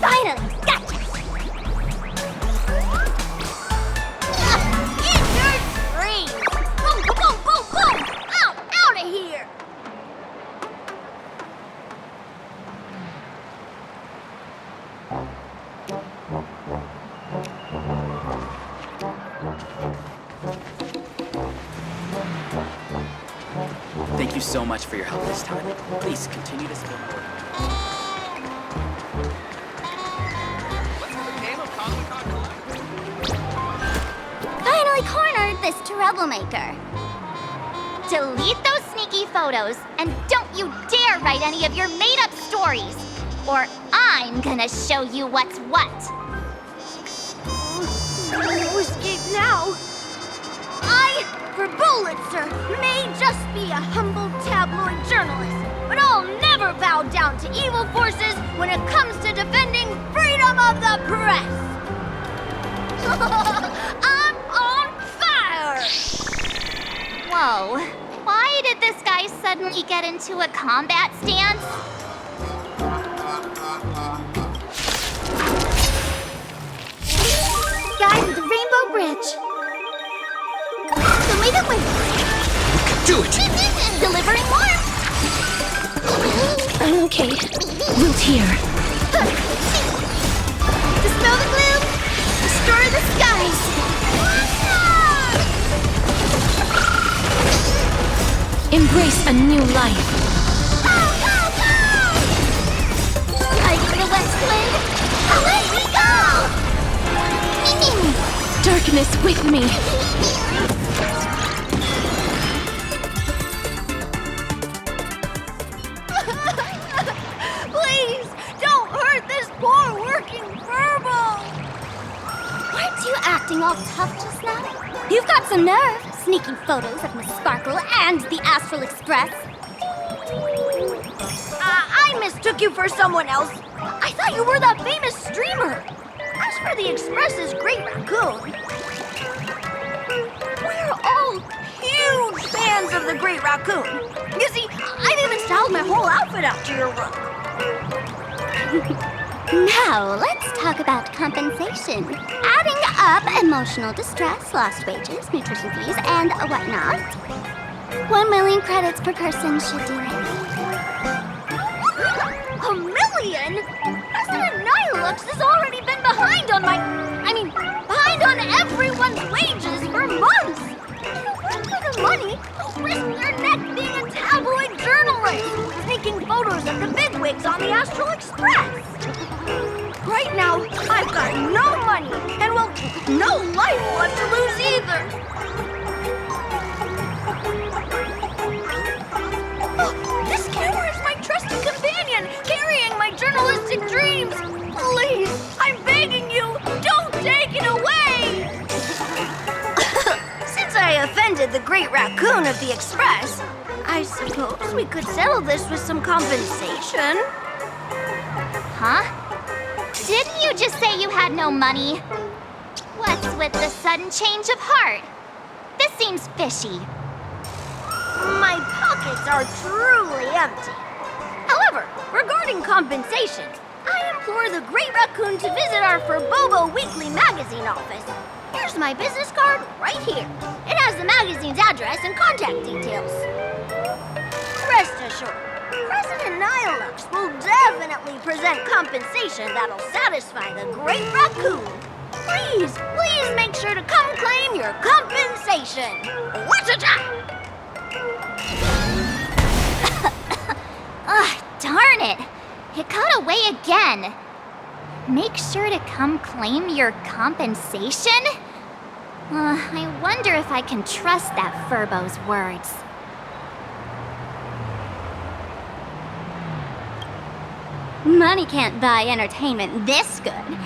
Finally, gotcha! In your dreams! Boom, boom, boom, boom, boom! Out of here! Thank you so much for your help this time. Please continue to support. Finally cornered this troublemaker. Delete those sneaky photos, and don't you dare write any of your made-up stories, or I'm gonna show you what's what. No escape now! I, for Bullitzer, may just be a humble tabloid journalist, but I'll never bow down to evil forces when it comes to defending freedom of the press! I'm on fire! Whoa, why did this guy suddenly get into a combat stance? Guys with the Rainbow Bridge! Show me the way! Do it! Delivering more! I'm okay. Root here. Dispel the gloom! Destroy the skies! Embrace a new life. Go, go, go! darkness with me. Please, don't hurt this poor working furbo! Weren't you acting all tough just now? You've got some nerve, sneaking photos of Miss Sparkle and the Astral Express. I mistook you for someone else. I thought you were that famous streamer. As for the Express's Great Raccoon, we're all huge fans of the Great Raccoon. You see, I've even styled my whole outfit after your look. Now, let's talk about compensation. Adding up emotional distress, lost wages, nutrition fees, and whatnot. 1 million credits per person should do it. $1 million? President Nihilux has already been behind on behind on everyone's wages for months! If you work for the money, you'll risk your neck being a tabloid journalist, taking photos of the bigwigs on the Astral Express! Right now, I've got no money, and well, no life left to lose either! Oh, this camera is my trusted companion, carrying my journalistic dreams! Please, I'm begging you, don't take it away! Since I offended the Great Raccoon of the Express, I suppose we could settle this with some compensation. Huh? Didn't you just say you had no money? What's with the sudden change of heart? This seems fishy. My pockets are truly empty. However, regarding compensation, I implore the Great Raccoon to visit our Furbobo Weekly magazine office. Here's my business card right here. It has the magazine's address and contact details. Rest assured, President Nihilux will definitely present compensation that'll satisfy the Great Raccoon. Please, please make sure to come claim your compensation. Whatcha-cha! Ugh, darn it! It got away again. Make sure to come claim your compensation? I wonder if I can trust that Furbo's words. Money can't buy entertainment this good.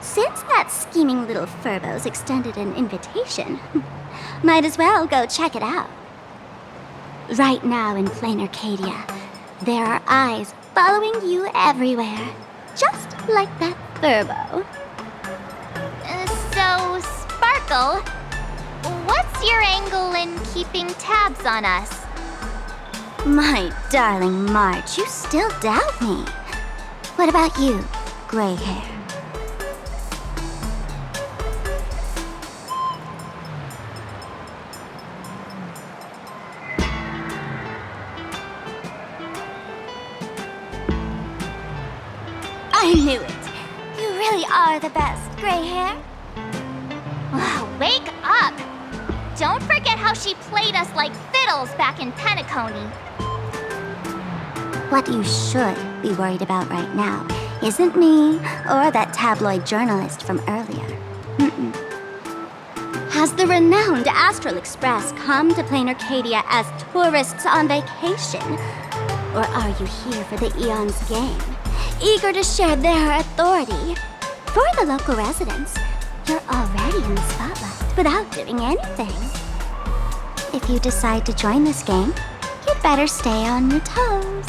Since that scheming little Furbo's extended an invitation, might as well go check it out. Right now in plain Arcadia, there are eyes following you everywhere, just like that Furbo. So, Sparkle, what's your angle in keeping tabs on us? My darling March, you still doubt me. What about you, gray hair? I knew it. You really are the best, gray hair. Wake up! Don't forget how she played us like fiddles back in Penacony. What you should be worried about right now isn't me or that tabloid journalist from earlier. Has the renowned Astral Express come to plain Arcadia as tourists on vacation? Or are you here for the Eon's game, eager to share their authority? For the local residents, you're already in the spotlight without doing anything. If you decide to join this game, you'd better stay on your toes.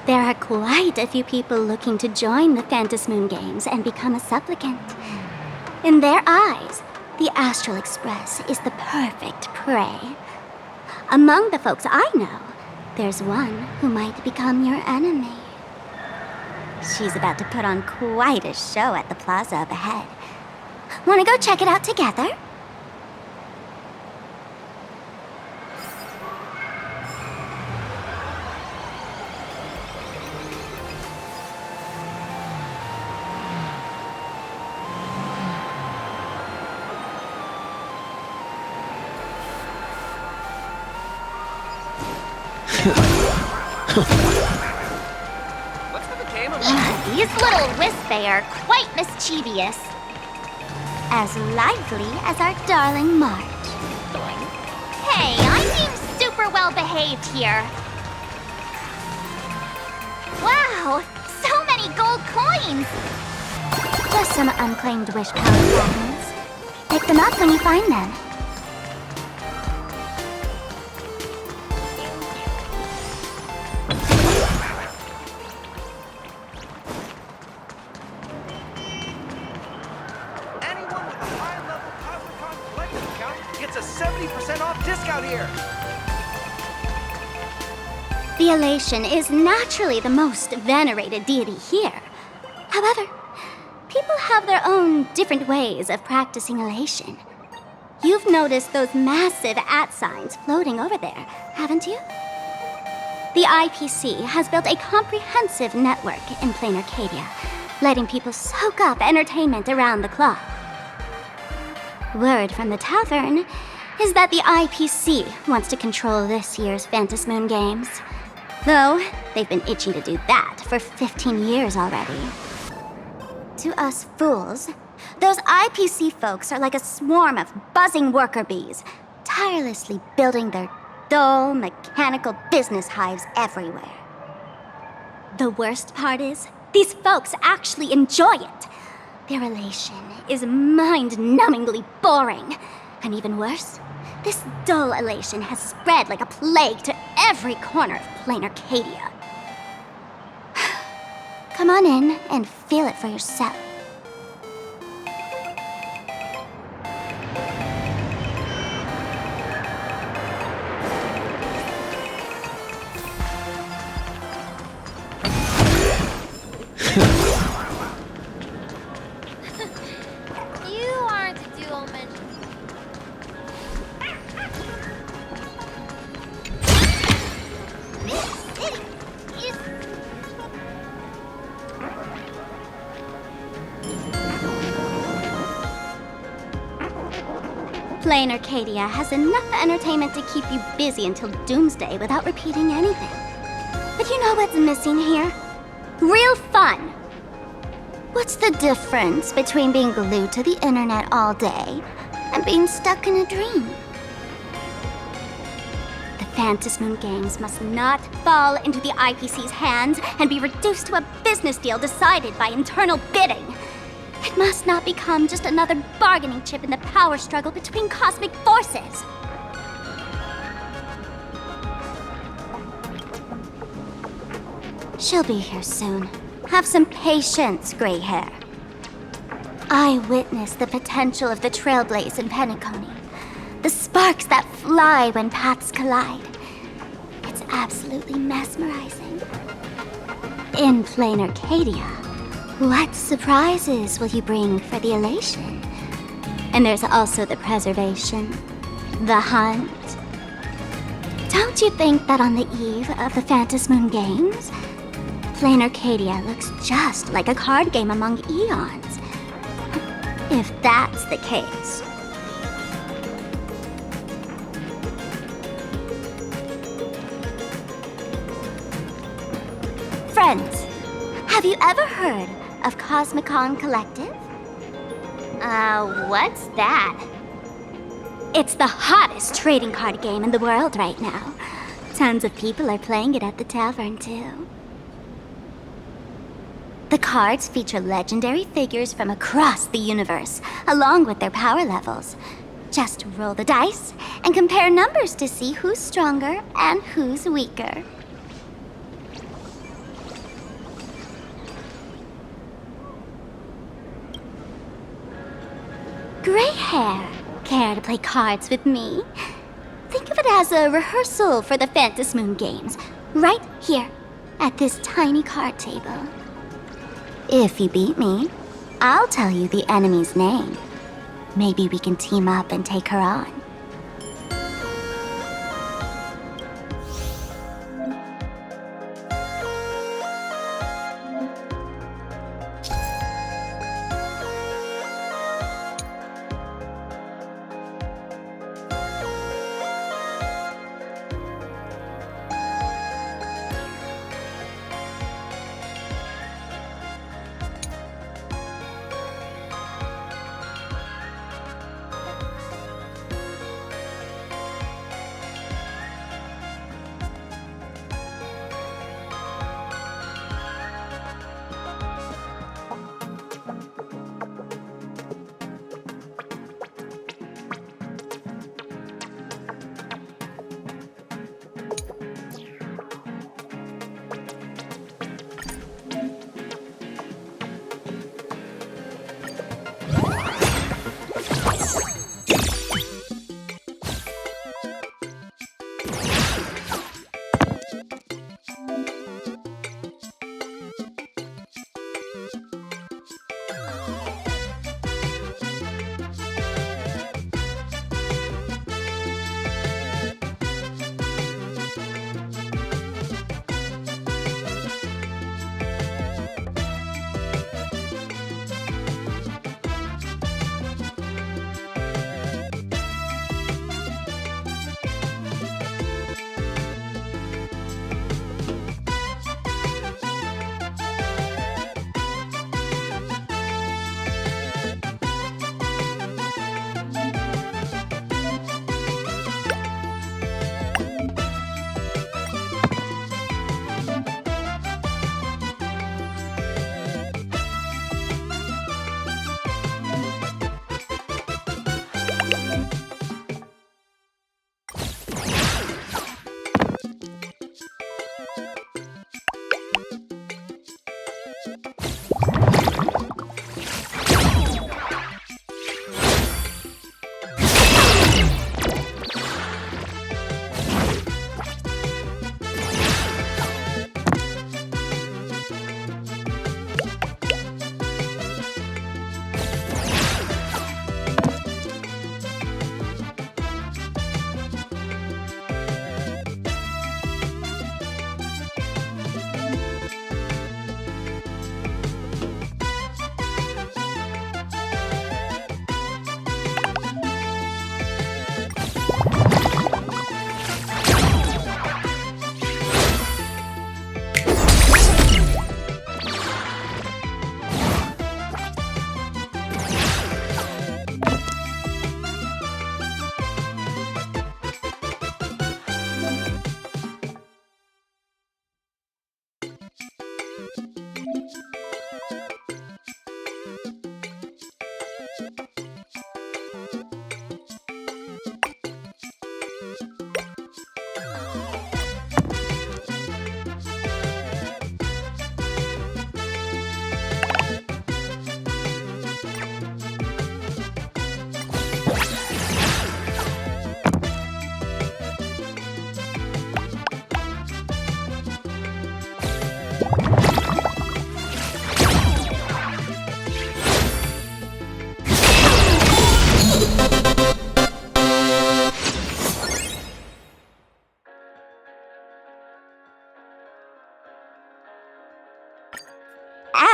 There are quite a few people looking to join the Phantas Moon Games and become a supplicant. In their eyes, the Astral Express is the perfect prey. Among the folks I know, there's one who might become your enemy. She's about to put on quite a show at the plaza up ahead. Wanna go check it out together? These little wisps are quite mischievous. As lively as our darling March. Hey, I'm being super well behaved here. Wow, so many gold coins! Just some unclaimed wish power fragments. Pick them up when you find them. Anyone with a high-level Cosmicon collector's account gets a 70% off discount here. The elation is naturally the most venerated deity here. However, people have their own different ways of practicing elation. You've noticed those massive @ signs floating over there, haven't you? The IPC has built a comprehensive network in plain Arcadia, letting people soak up entertainment around the clock. Word from the tavern is that the IPC wants to control this year's Phantasmoon Games. Though, they've been itching to do that for 15 years already. To us fools, those IPC folks are like a swarm of buzzing worker bees, tirelessly building their dull, mechanical business hives everywhere. The worst part is, these folks actually enjoy it. Their elation is mind-numbingly boring. And even worse, this dull elation has spread like a plague to every corner of plain Arcadia. Come on in and feel it for yourself. You aren't a dual mention. Plain Arcadia has enough entertainment to keep you busy until doomsday without repeating anything. But you know what's missing here? Real fun! What's the difference between being glued to the internet all day and being stuck in a dream? The Phantasmoon Games must not fall into the IPC's hands and be reduced to a business deal decided by internal bidding. It must not become just another bargaining chip in the power struggle between cosmic forces. She'll be here soon. Have some patience, gray hair. I witnessed the potential of the trailblaze in Penacony. The sparks that fly when paths collide. It's absolutely mesmerizing. In plain Arcadia, what surprises will you bring for the elation? And there's also the preservation, the hunt. Don't you think that on the eve of the Phantasmoon Games, plain Arcadia looks just like a card game among eons? If that's the case. Friends, have you ever heard of Cosmicon Collective? What's that? It's the hottest trading card game in the world right now. Tons of people are playing it at the tavern, too. The cards feature legendary figures from across the universe, along with their power levels. Just roll the dice and compare numbers to see who's stronger and who's weaker. Gray hair, care to play cards with me? Think of it as a rehearsal for the Phantasmoon Games, right here, at this tiny card table. If you beat me, I'll tell you the enemy's name. Maybe we can team up and take her on.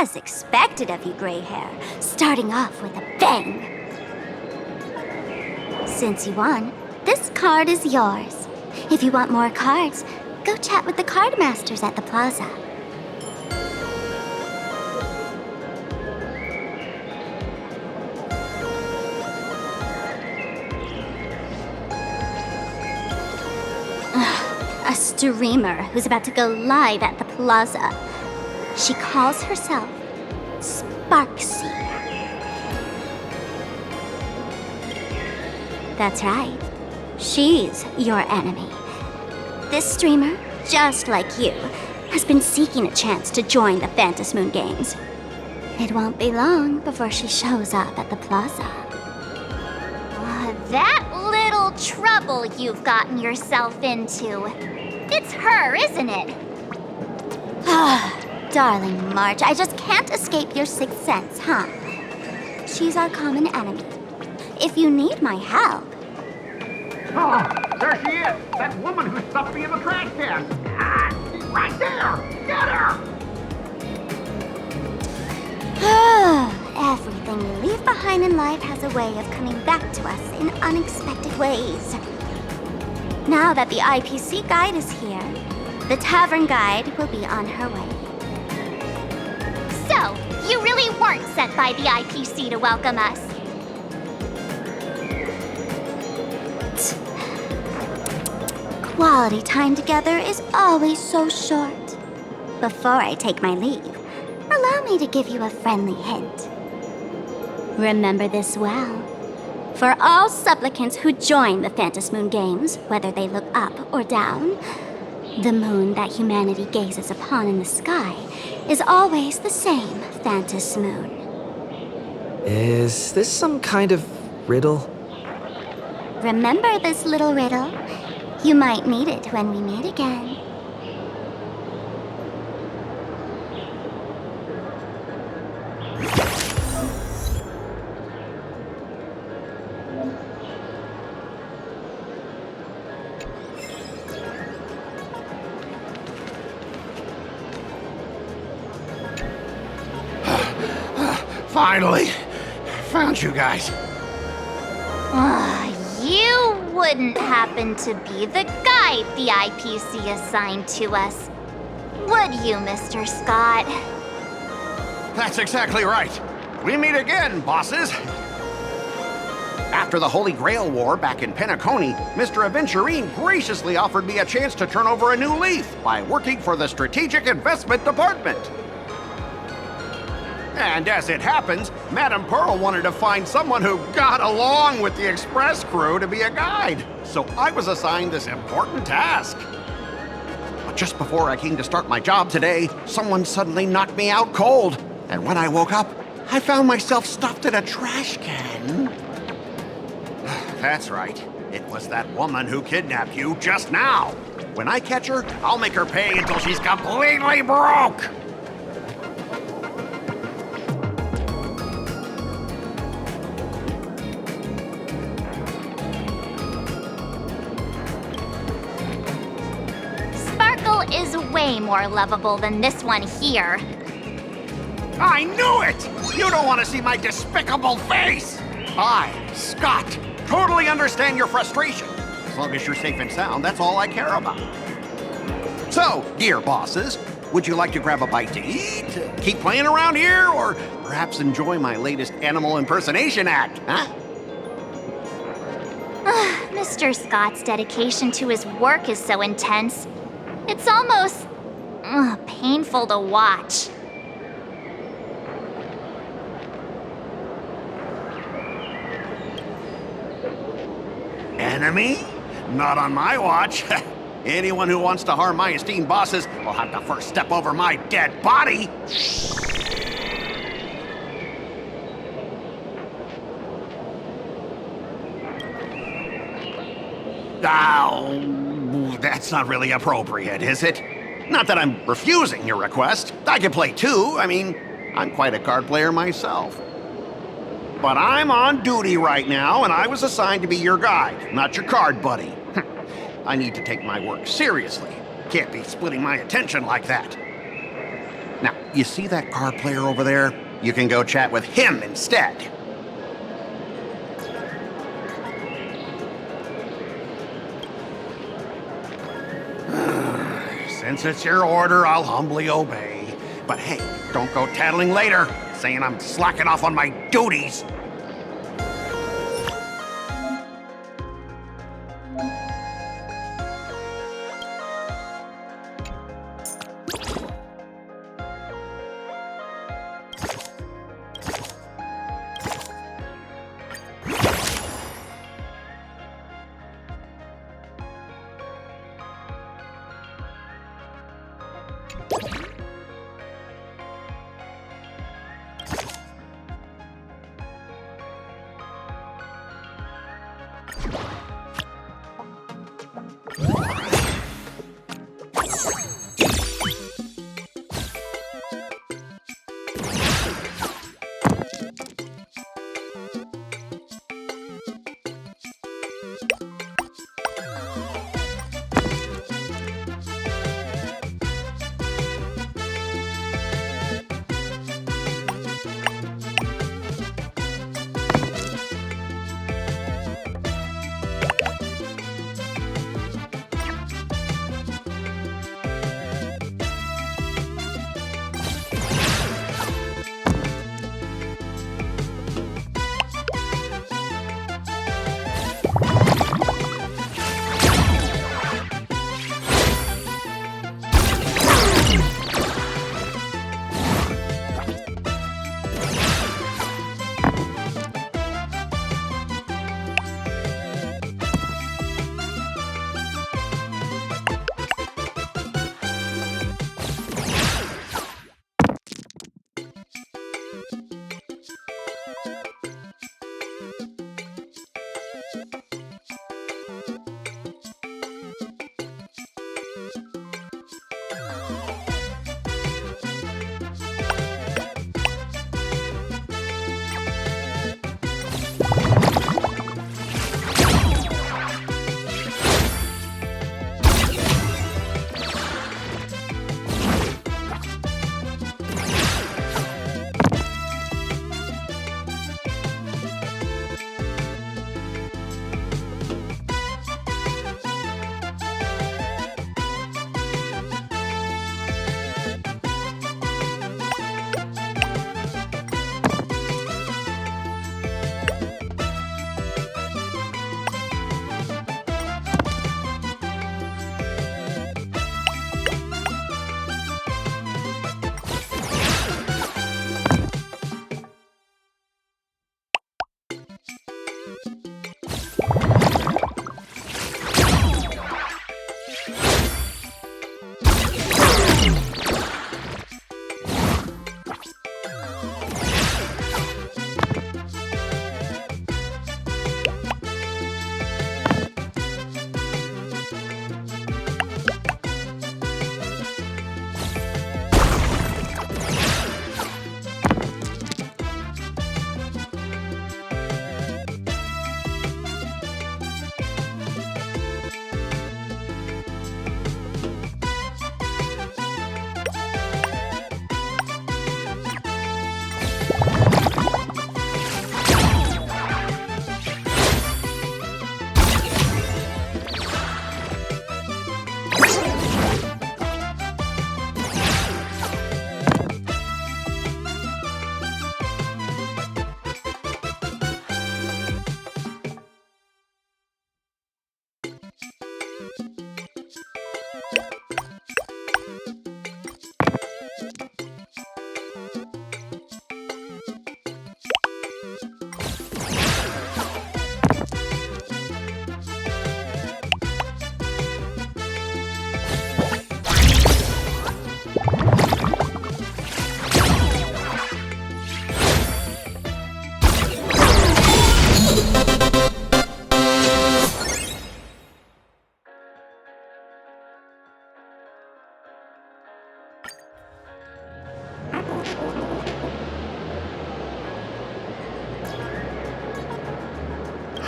As expected of you, gray hair, starting off with a bang. Since you won, this card is yours. If you want more cards, go chat with the card masters at the plaza. A streamer who's about to go live at the plaza. She calls herself Sparksy. That's right. She's your enemy. This streamer, just like you, has been seeking a chance to join the Phantasm Moon Games. It won't be long before she shows up at the plaza. That little trouble you've gotten yourself into. It's her, isn't it? Darling March, I just can't escape your sixth sense, huh? She's our common enemy. If you need my help... Oh, there she is! That woman who stuffed me in the trash can! Ah, right there! Get her! Everything we leave behind in life has a way of coming back to us in unexpected ways. Now that the IPC guide is here, the tavern guide will be on her way. So, you really weren't sent by the IPC to welcome us. Quality time together is always so short. Before I take my leave, allow me to give you a friendly hint. Remember this well. For all supplicants who join the Phantasm Moon Games, whether they look up or down, the moon that humanity gazes upon in the sky is always the same Phantasm Moon. Is this some kind of riddle? Remember this little riddle? You might need it when we meet again. Finally! Found you guys. You wouldn't happen to be the guide the IPC assigned to us, would you, Mr. Scott? That's exactly right. We meet again, bosses. After the Holy Grail War back in Penacony, Mr. Aventurine graciously offered me a chance to turn over a new leaf by working for the Strategic Investment Department. And as it happens, Madame Pearl wanted to find someone who got along with the Express crew to be a guide. So I was assigned this important task. But just before I came to start my job today, someone suddenly knocked me out cold. And when I woke up, I found myself stuffed in a trash can. That's right. It was that woman who kidnapped you just now. When I catch her, I'll make her pay until she's completely broke. Is way more lovable than this one here. I knew it! You don't want to see my despicable face! I, Scott, totally understand your frustration. As long as you're safe and sound, that's all I care about. So, dear bosses, would you like to grab a bite to eat, keep playing around here, or perhaps enjoy my latest animal impersonation act, huh? Mr. Scott's dedication to his work is so intense. It's almost painful to watch. Enemy? Not on my watch. Anyone who wants to harm my esteemed bosses will have to first step over my dead body. Oh, that's not really appropriate, is it? Not that I'm refusing your request. I can play too. I mean, I'm quite a card player myself. But I'm on duty right now, and I was assigned to be your guide, not your card buddy. I need to take my work seriously. Can't be splitting my attention like that. Now, You see that car player over there? You can go chat with him instead. Since it's your order, I'll humbly obey. But hey, don't go tattling later, saying I'm slacking off on my duties.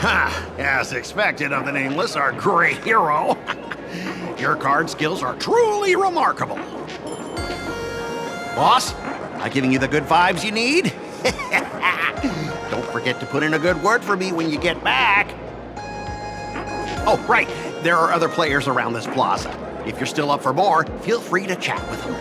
Ha! As expected of the Nameless, our great hero. Your card skills are truly remarkable. Boss, am I giving you the good vibes you need? Don't forget to put in a good word for me when you get back. Oh, right. There are other players around this plaza. If you're still up for more, feel free to chat with them.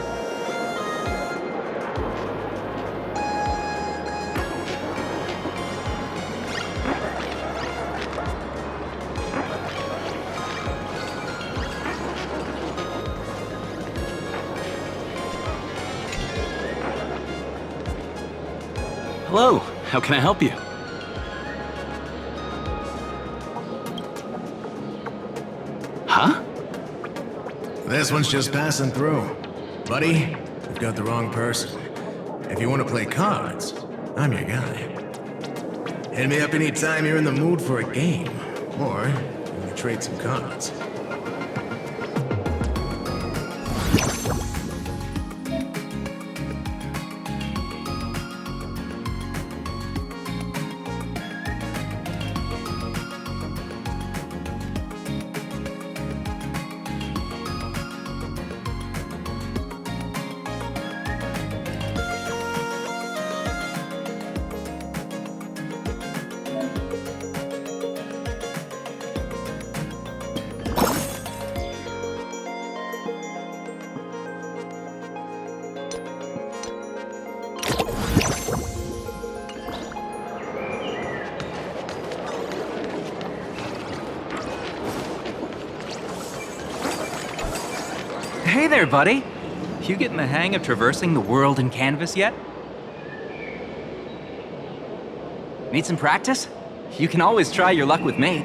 Hello, how can I help you? Huh? This one's just passing through. Buddy, you've got the wrong person. If you want to play cards, I'm your guy. Hit me up anytime you're in the mood for a game. Or, we can trade some cards. Hey there, buddy. You getting the hang of traversing the world in canvas yet? Need some practice? You can always try your luck with me.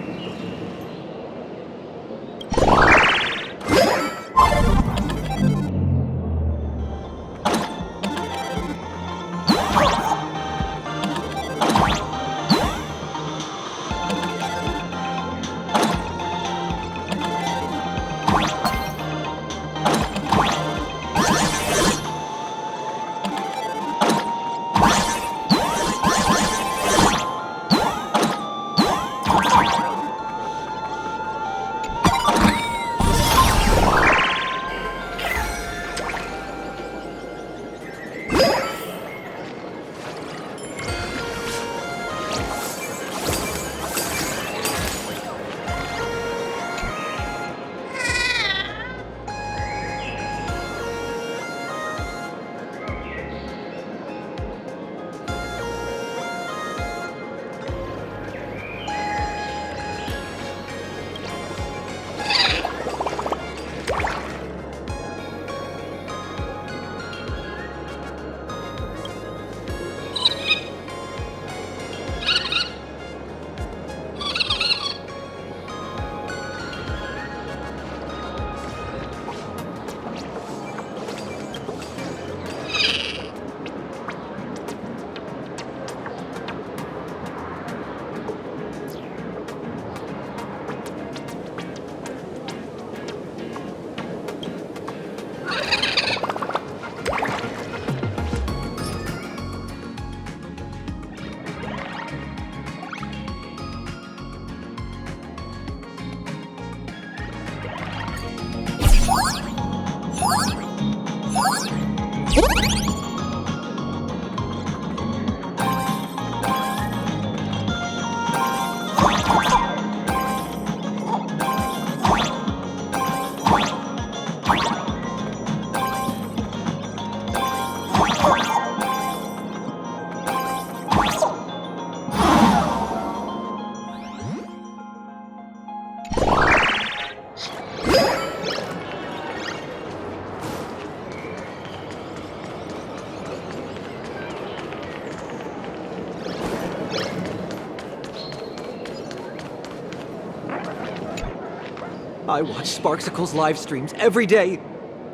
I watch Sparksicle's live streams every day.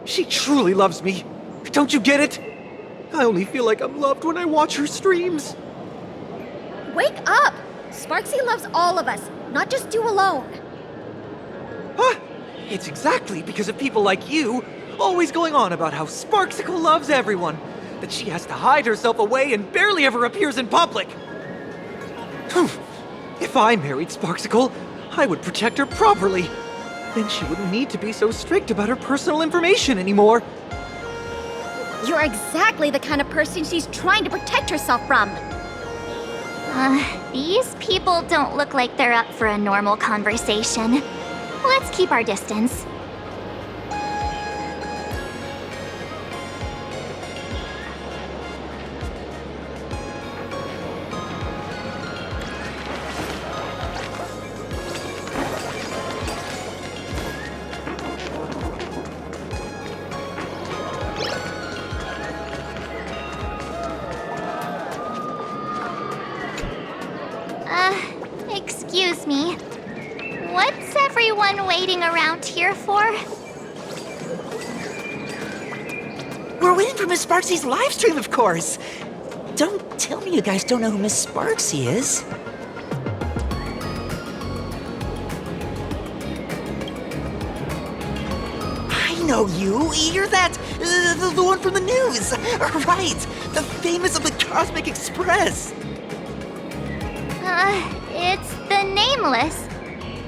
She truly loves me. Don't you get it? I only feel like I'm loved when I watch her streams. Wake up! Sparksy loves all of us, not just you alone. Huh? It's exactly because of people like you always going on about how Sparksicle loves everyone that she has to hide herself away and barely ever appears in public. If I married Sparksicle, I would protect her properly. Then she wouldn't need to be so strict about her personal information anymore. You're exactly the kind of person she's trying to protect herself from. These people don't look like they're up for a normal conversation. Let's keep our distance. Excuse me. What's everyone waiting around here for? We're waiting for Miss Sparksy's live stream, of course. Don't tell me you guys don't know who Miss Sparksy is. I know you. You're that, the one from the news. Right, the famous of the Cosmic Express. It's the Nameless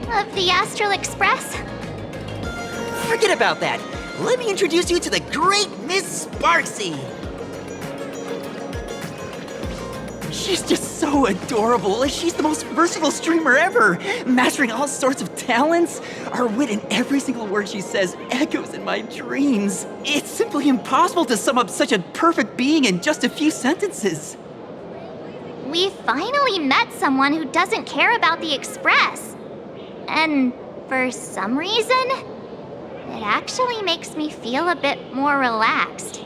of the Astral Express. Forget about that. Let me introduce you to the great Miss Sparksy. She's just so adorable. She's the most versatile streamer ever, mastering all sorts of talents. Her wit in every single word she says echoes in my dreams. It's simply impossible to sum up such a perfect being in just a few sentences. We finally met someone who doesn't care about the Express. And for some reason, it actually makes me feel a bit more relaxed.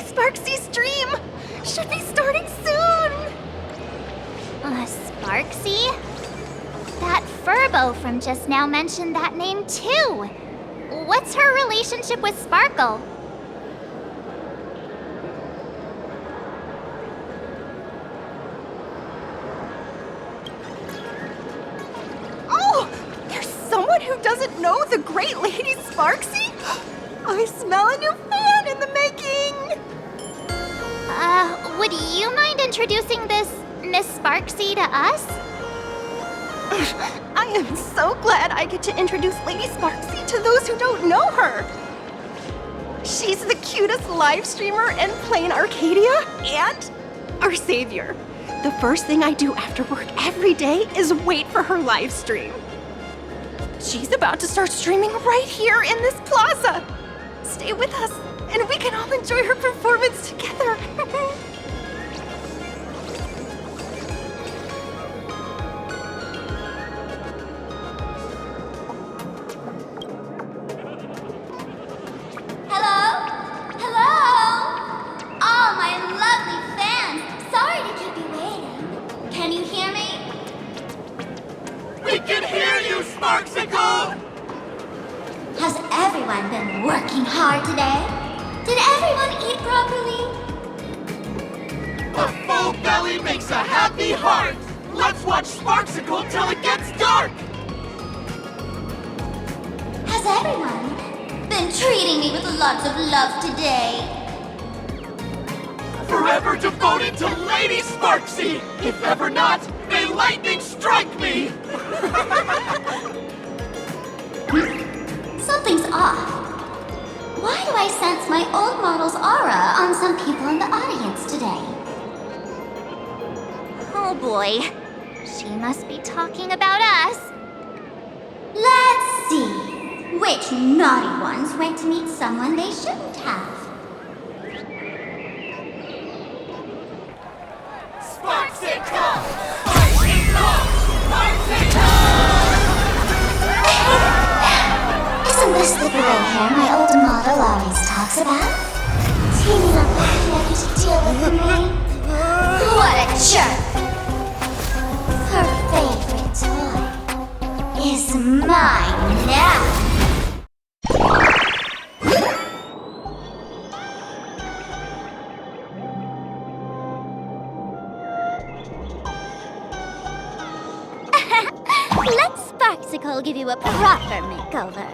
Sparksy's stream should be starting soon! Sparksy? That Furbo from just now mentioned that name too. What's her relationship with Sparkle? Oh! There's someone who doesn't know the great Lady Sparksy? I smell a new fan in the making! Would you mind introducing this Miss Sparksy to us? I am so glad I get to introduce Lady Sparksy to those who don't know her. She's the cutest live streamer in plain Arcadia and our savior. The first thing I do after work every day is wait for her live stream. She's about to start streaming right here in this plaza. Stay with us, and we can all enjoy her performance together. Hello? Hello? All my lovely fans, sorry to keep you waiting. Can you hear me? We can hear you, Sparksicle! Has everyone been working hard today? Did everyone eat properly? A full belly makes a happy heart! Let's watch Sparksicle till it gets dark! Has everyone been treating me with lots of love today? Forever devoted to Lady Sparksy! If ever not, may lightning strike me! Something's off. Why do I sense my old model's aura on some people in the audience today? Oh boy. She must be talking about us. Let's see. Which naughty ones went to meet someone they shouldn't have? Sparksicle! Sparksicle! Sparksicle! Isn't this the gray hair my old model always talks about? Teaming up ready to deal with me? What a jerk! Her favorite toy is mine now. Let Sparksicle give you a proper makeover.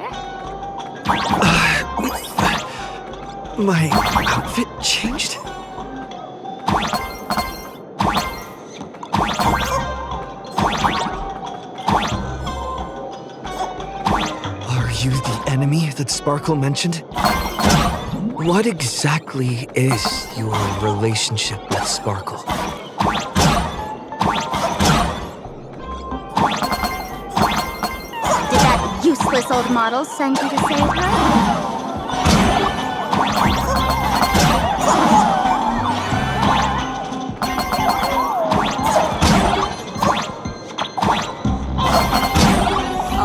My outfit changed? Are you the enemy that Sparkle mentioned? What exactly is your relationship with Sparkle? Did that useless old model send you to save her?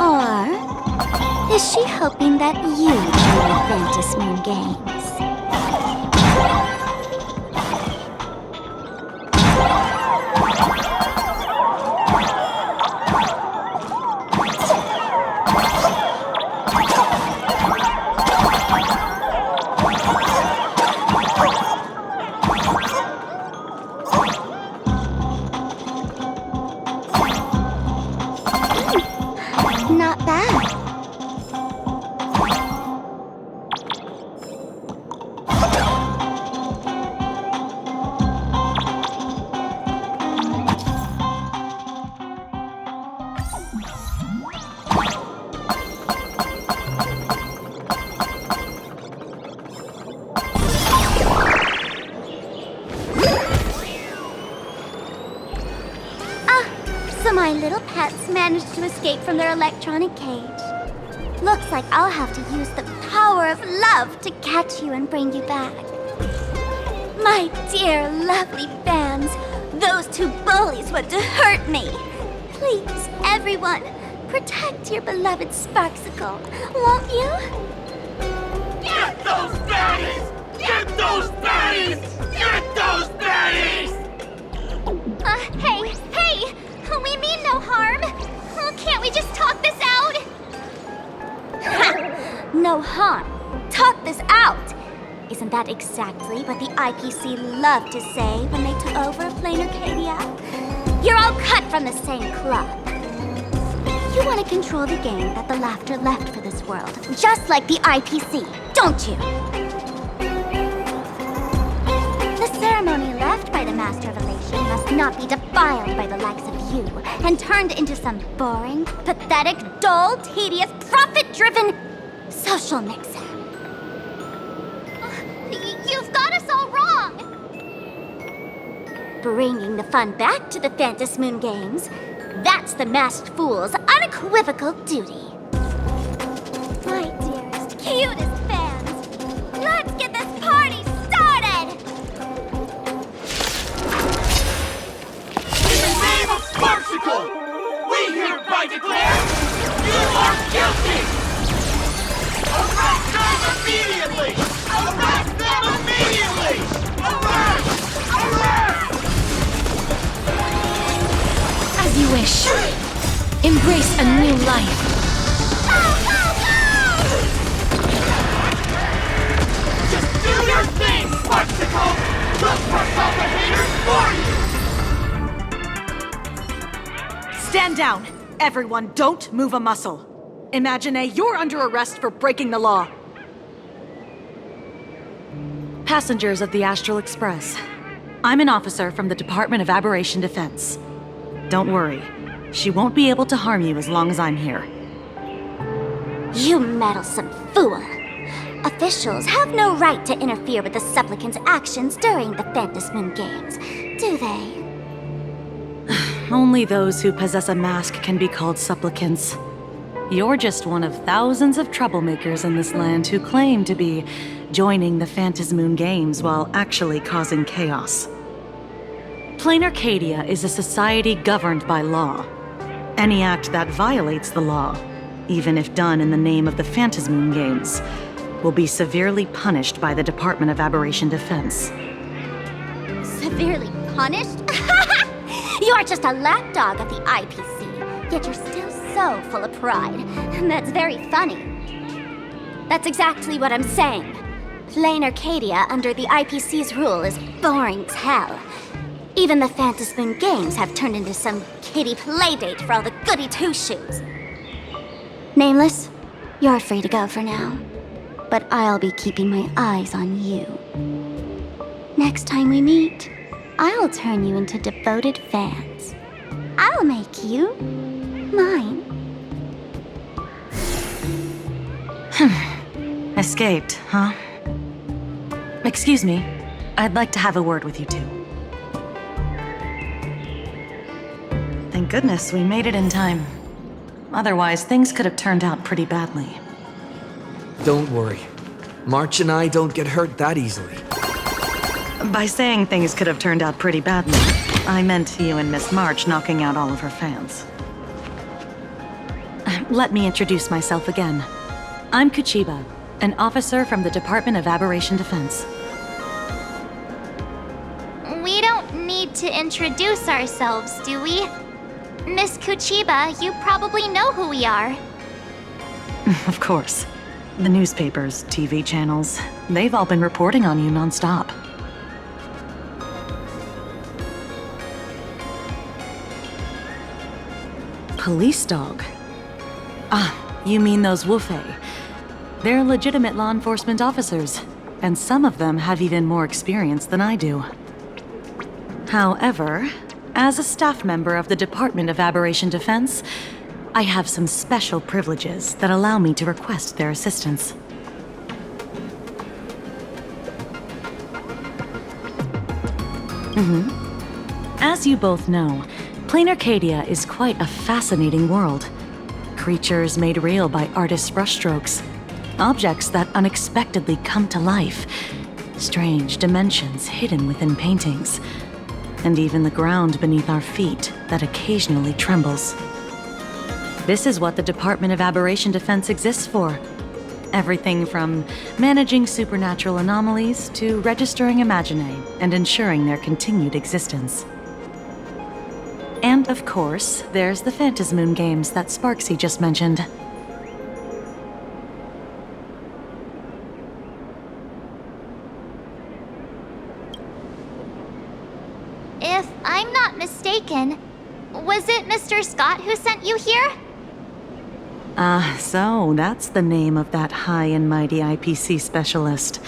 Or is she hoping that you join the Fantasmoon Games? Not bad. So my little pets managed to escape from their electronic cage. Looks like I'll have to use the power of love to catch you and bring you back. My dear, lovely fans, those two bullies want to hurt me. Please, everyone, protect your beloved Sparksicle, won't you? Get those baddies! Get those baddies! Get those baddies! Hey! We mean no harm. Can't we just talk this out? Ha! No harm. Talk this out. Isn't that exactly what the IPC loved to say when they took over Plain Arcadia? You're all cut from the same club. You want to control the game that the Laughter left for this world, just like the IPC, don't you? The ceremony left by the Master of Elation must not be defiled by the likes of you and turned into some boring, pathetic, dull, tedious, profit-driven social mixer. You've got us all wrong! Bringing the fun back to the Fantasmoon Games, that's the Masked Fool's unequivocal duty. My dearest, cutest fans, let's get this party started! In the name of Sparksicle, we hereby declare you are guilty! Arrest them immediately! Arrest them immediately! Arrest! Arrest! As you wish. Embrace a new life. Just do your thing, Sparksicle! We'll crush all the haters for you! Stand down! Everyone, don't move a muscle. Imagine you're under arrest for breaking the law. Passengers of the Astral Express, I'm an officer from the Department of Aberration Defense. Don't worry, she won't be able to harm you as long as I'm here. You meddlesome fool! Officials have no right to interfere with the supplicant's actions during the Fantasmoon Games, do they? Only those who possess a mask can be called supplicants. You're just one of thousands of troublemakers in this land who claim to be joining the Fantasmoon Games while actually causing chaos. Plain Arcadia is a society governed by law. Any act that violates the law, even if done in the name of the Fantasmoon Games, will be severely punished by the Department of Aberration Defense. Severely punished? You are just a lapdog of the IPC, yet you're still so full of pride. That's very funny. That's exactly what I'm saying. Plain Arcadia under the IPC's rule is boring as hell. Even the Fantasmoon Games have turned into some kiddie playdate for all the goody two-shoes. Nameless, You're free to go for now, but I'll be keeping my eyes on you. Next time we meet, I'll turn you into devoted fans. I'll make you mine. Escaped, huh? Excuse me. I'd like to have a word with you two. Thank goodness we made it in time. Otherwise, things could have turned out pretty badly. Don't worry. March and I don't get hurt that easily. By saying things could have turned out pretty badly, I meant you and Miss March knocking out all of her fans. Let me introduce myself again. I'm Kuchiba, an officer from the Department of Aberration Defense. We don't need to introduce ourselves, do we? Miss Kuchiba, you probably know who we are. Of course. The newspapers, TV channels, they've all been reporting on you non-stop. Police dog? Ah, you mean those Wufei. They're legitimate law enforcement officers, and some of them have even more experience than I do. However, as a staff member of the Department of Aberration Defense, I have some special privileges that allow me to request their assistance. As you both know, Plain Arcadia is quite a fascinating world. Creatures made real by artists' brushstrokes. Objects that unexpectedly come to life. Strange dimensions hidden within paintings. And even the ground beneath our feet that occasionally trembles. This is what the Department of Aberration Defense exists for. Everything from managing supernatural anomalies to registering imaginae and ensuring their continued existence. And of course, there's the Phantasmoon games that Sparksy just mentioned. If I'm not mistaken, was it Mr. Scott who sent you here? So that's the name of that high and mighty IPC specialist.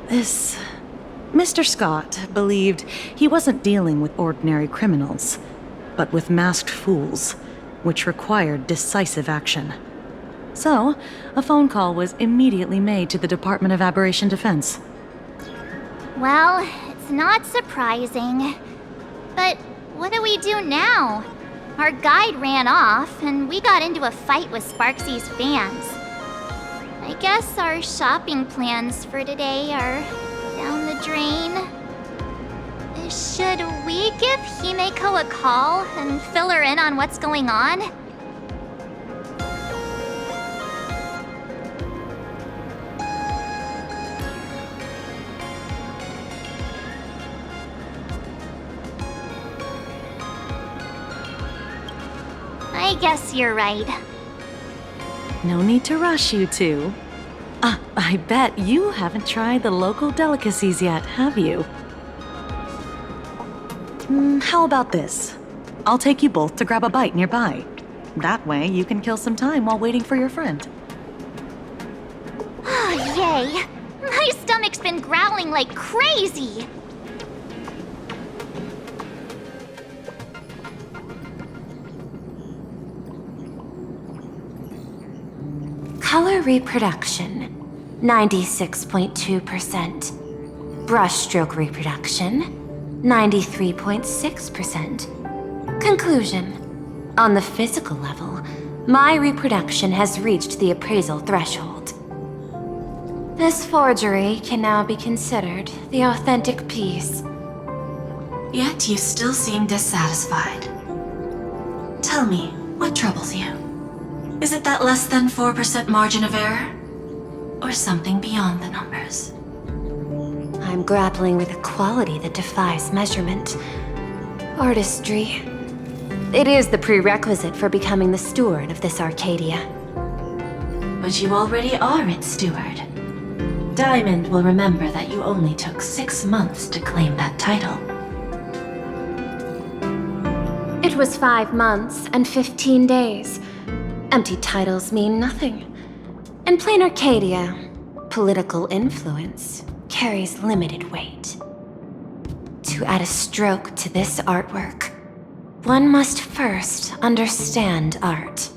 This... Mr. Scott believed he wasn't dealing with ordinary criminals, but with masked fools, which required decisive action. So, a phone call was immediately made to the Department of Aberration Defense. Well, it's not surprising. But what do we do now? Our guide ran off, and we got into a fight with Sparksy's fans. I guess our shopping plans for today are down the drain. Should we give Himeko a call and fill her in on what's going on? I guess you're right. No need to rush, you two. I bet you haven't tried the local delicacies yet, have you? How about this? I'll take you both to grab a bite nearby. That way, you can kill some time while waiting for your friend. Oh, yay! My stomach's been growling like crazy! Color reproduction, 96.2%. Brushstroke reproduction, 93.6%. Conclusion. On the physical level, my reproduction has reached the appraisal threshold. This forgery can now be considered the authentic piece. Yet you still seem dissatisfied. Tell me, what troubles you? Is it that less than 4% margin of error? Or something beyond the numbers? I'm grappling with a quality that defies measurement. Artistry. It is the prerequisite for becoming the steward of this Arcadia. But you already are its steward. Diamond will remember that you only took 6 months to claim that title. It was 5 months and 15 days. Empty titles mean nothing. In plain Arcadia, political influence carries limited weight. To add a stroke to this artwork, one must first understand art.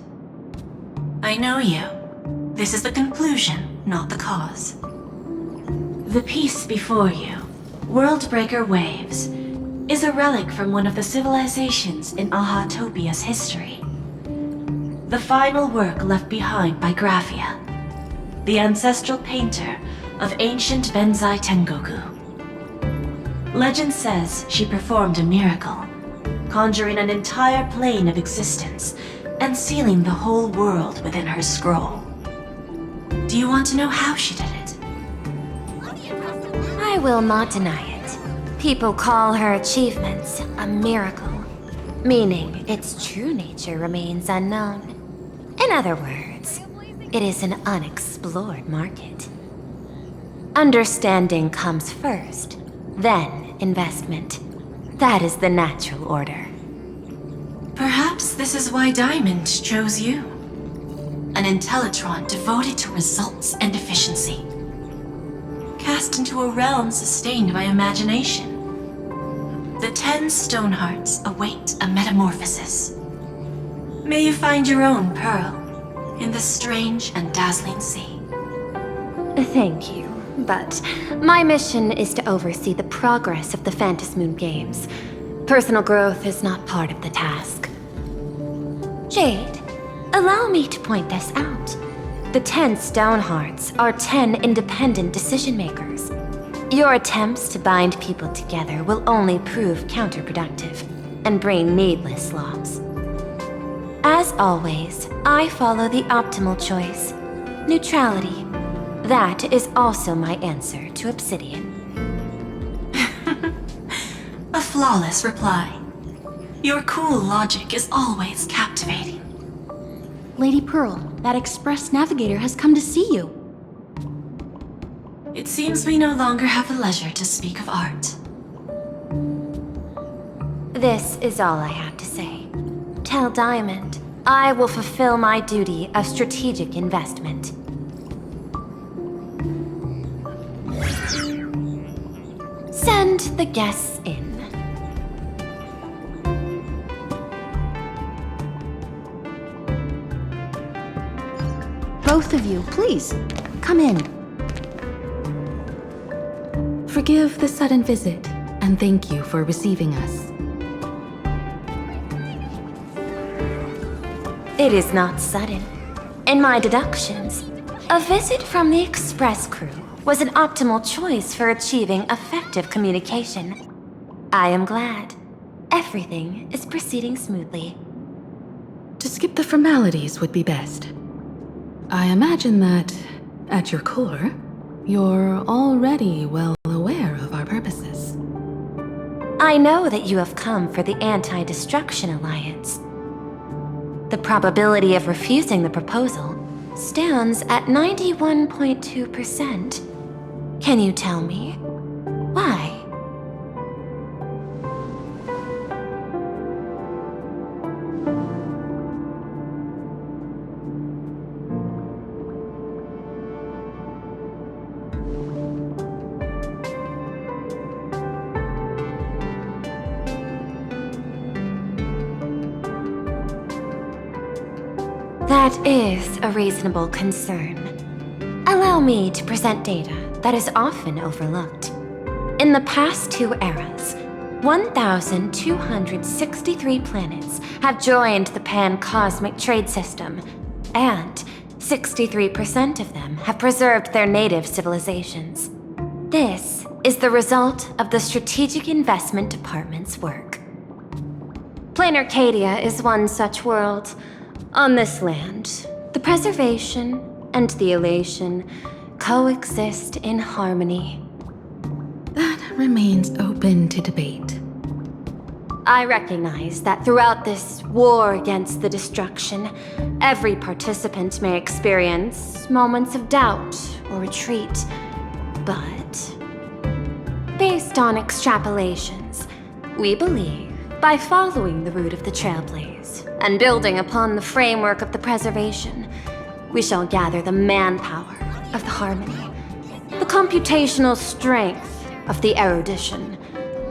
I know you. This is the conclusion, not the cause. The piece before you, Worldbreaker Waves, is a relic from one of the civilizations in Ahatopia's history. The final work left behind by Graphia, the ancestral painter of ancient Benzai Tengoku. Legend says she performed a miracle, conjuring an entire plane of existence and sealing the whole world within her scroll. Do you want to know how she did it? I will not deny it. People call her achievements a miracle, meaning its true nature remains unknown. In other words, it is an unexplored market. Understanding comes first, then investment. That is the natural order. Perhaps this is why Diamond chose you. An Intellitron devoted to results and efficiency. Cast into a realm sustained by imagination. The 10 Stonehearts await a metamorphosis. May you find your own pearl in this strange and dazzling sea. Thank you, but my mission is to oversee the progress of the Phantasmoon Games. Personal growth is not part of the task. Jade, allow me to point this out. The 10 Stonehearts are 10 independent decision-makers. Your attempts to bind people together will only prove counterproductive and bring needless loss. As always, I follow the optimal choice, neutrality. That is also my answer to Obsidian. A flawless reply. Your cool logic is always captivating. Lady Pearl, that Express Navigator has come to see you. It seems we no longer have the leisure to speak of art. This is all I have to say. Tell Diamond, I will fulfill my duty of strategic investment. Send the guests in. Both of you, please, come in. Forgive the sudden visit, and thank you for receiving us. It is not sudden. In my deductions, a visit from the Express crew was an optimal choice for achieving effective communication. I am glad. Everything is proceeding smoothly. To skip the formalities would be best. I imagine that, at your core, you're already well aware of our purposes. I know that you have come for the Anti-Destruction Alliance. The probability of refusing the proposal stands at 91.2%. Can you tell me why? That is a reasonable concern. Allow me to present data that is often overlooked. In the past 2 eras, 1,263 planets have joined the Pan-Cosmic Trade System, and 63% of them have preserved their native civilizations. This is the result of the Strategic Investment Department's work. Plain Arcadia is one such world. On this land, the preservation and the elation coexist in harmony. That remains open to debate. I recognize that throughout this war against the destruction, every participant may experience moments of doubt or retreat. But, based on extrapolations, we believe by following the route of the Trailblaze and building upon the framework of the preservation, we shall gather the manpower of the harmony, the computational strength of the erudition,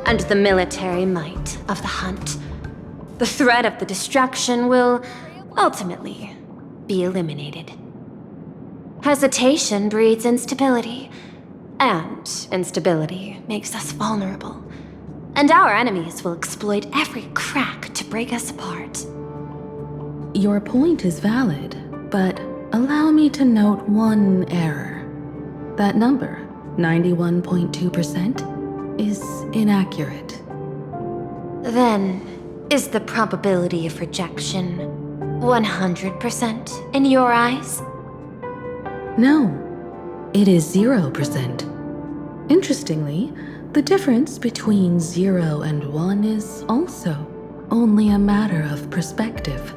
and the military might of the hunt. The threat of the destruction will ultimately be eliminated. Hesitation breeds instability, and instability makes us vulnerable. And our enemies will exploit every crack to break us apart. Your point is valid, but allow me to note one error. That number, 91.2%, is inaccurate. Then, is the probability of rejection 100% in your eyes? No, it is 0%. Interestingly, the difference between 0 and 1 is also only a matter of perspective.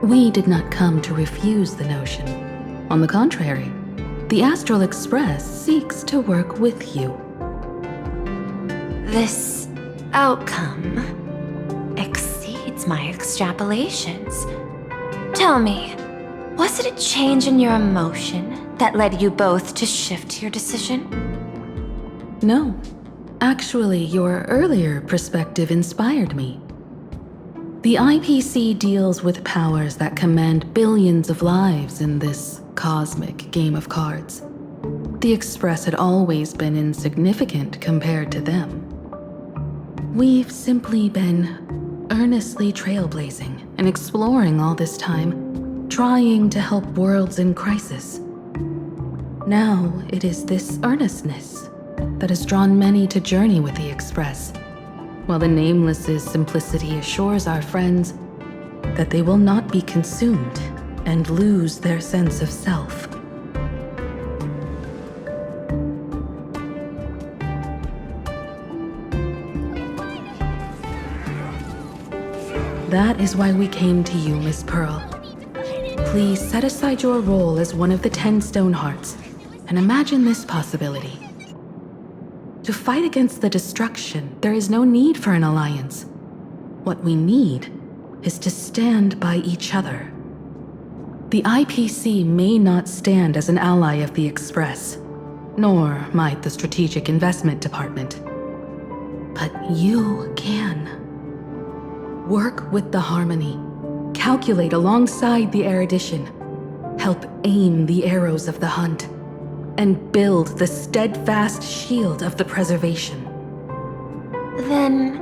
We did not come to refuse the notion. On the contrary, the Astral Express seeks to work with you. This outcome exceeds my extrapolations. Tell me, was it a change in your emotion that led you both to shift your decision? No. Actually, your earlier perspective inspired me. The IPC deals with powers that command billions of lives in this cosmic game of cards. The Express had always been insignificant compared to them. We've simply been earnestly trailblazing and exploring all this time, trying to help worlds in crisis. Now it is this earnestness that has drawn many to journey with the Express, while the Nameless's simplicity assures our friends that they will not be consumed and lose their sense of self. That is why we came to you, Miss Pearl. Please set aside your role as one of the 10 Stonehearts and imagine this possibility. To fight against the destruction, there is no need for an alliance. What we need is to stand by each other. The IPC may not stand as an ally of the Express, nor might the Strategic Investment Department. But you can. Work with the Harmony, calculate alongside the erudition, help aim the arrows of the hunt, and build the steadfast shield of the preservation. Then,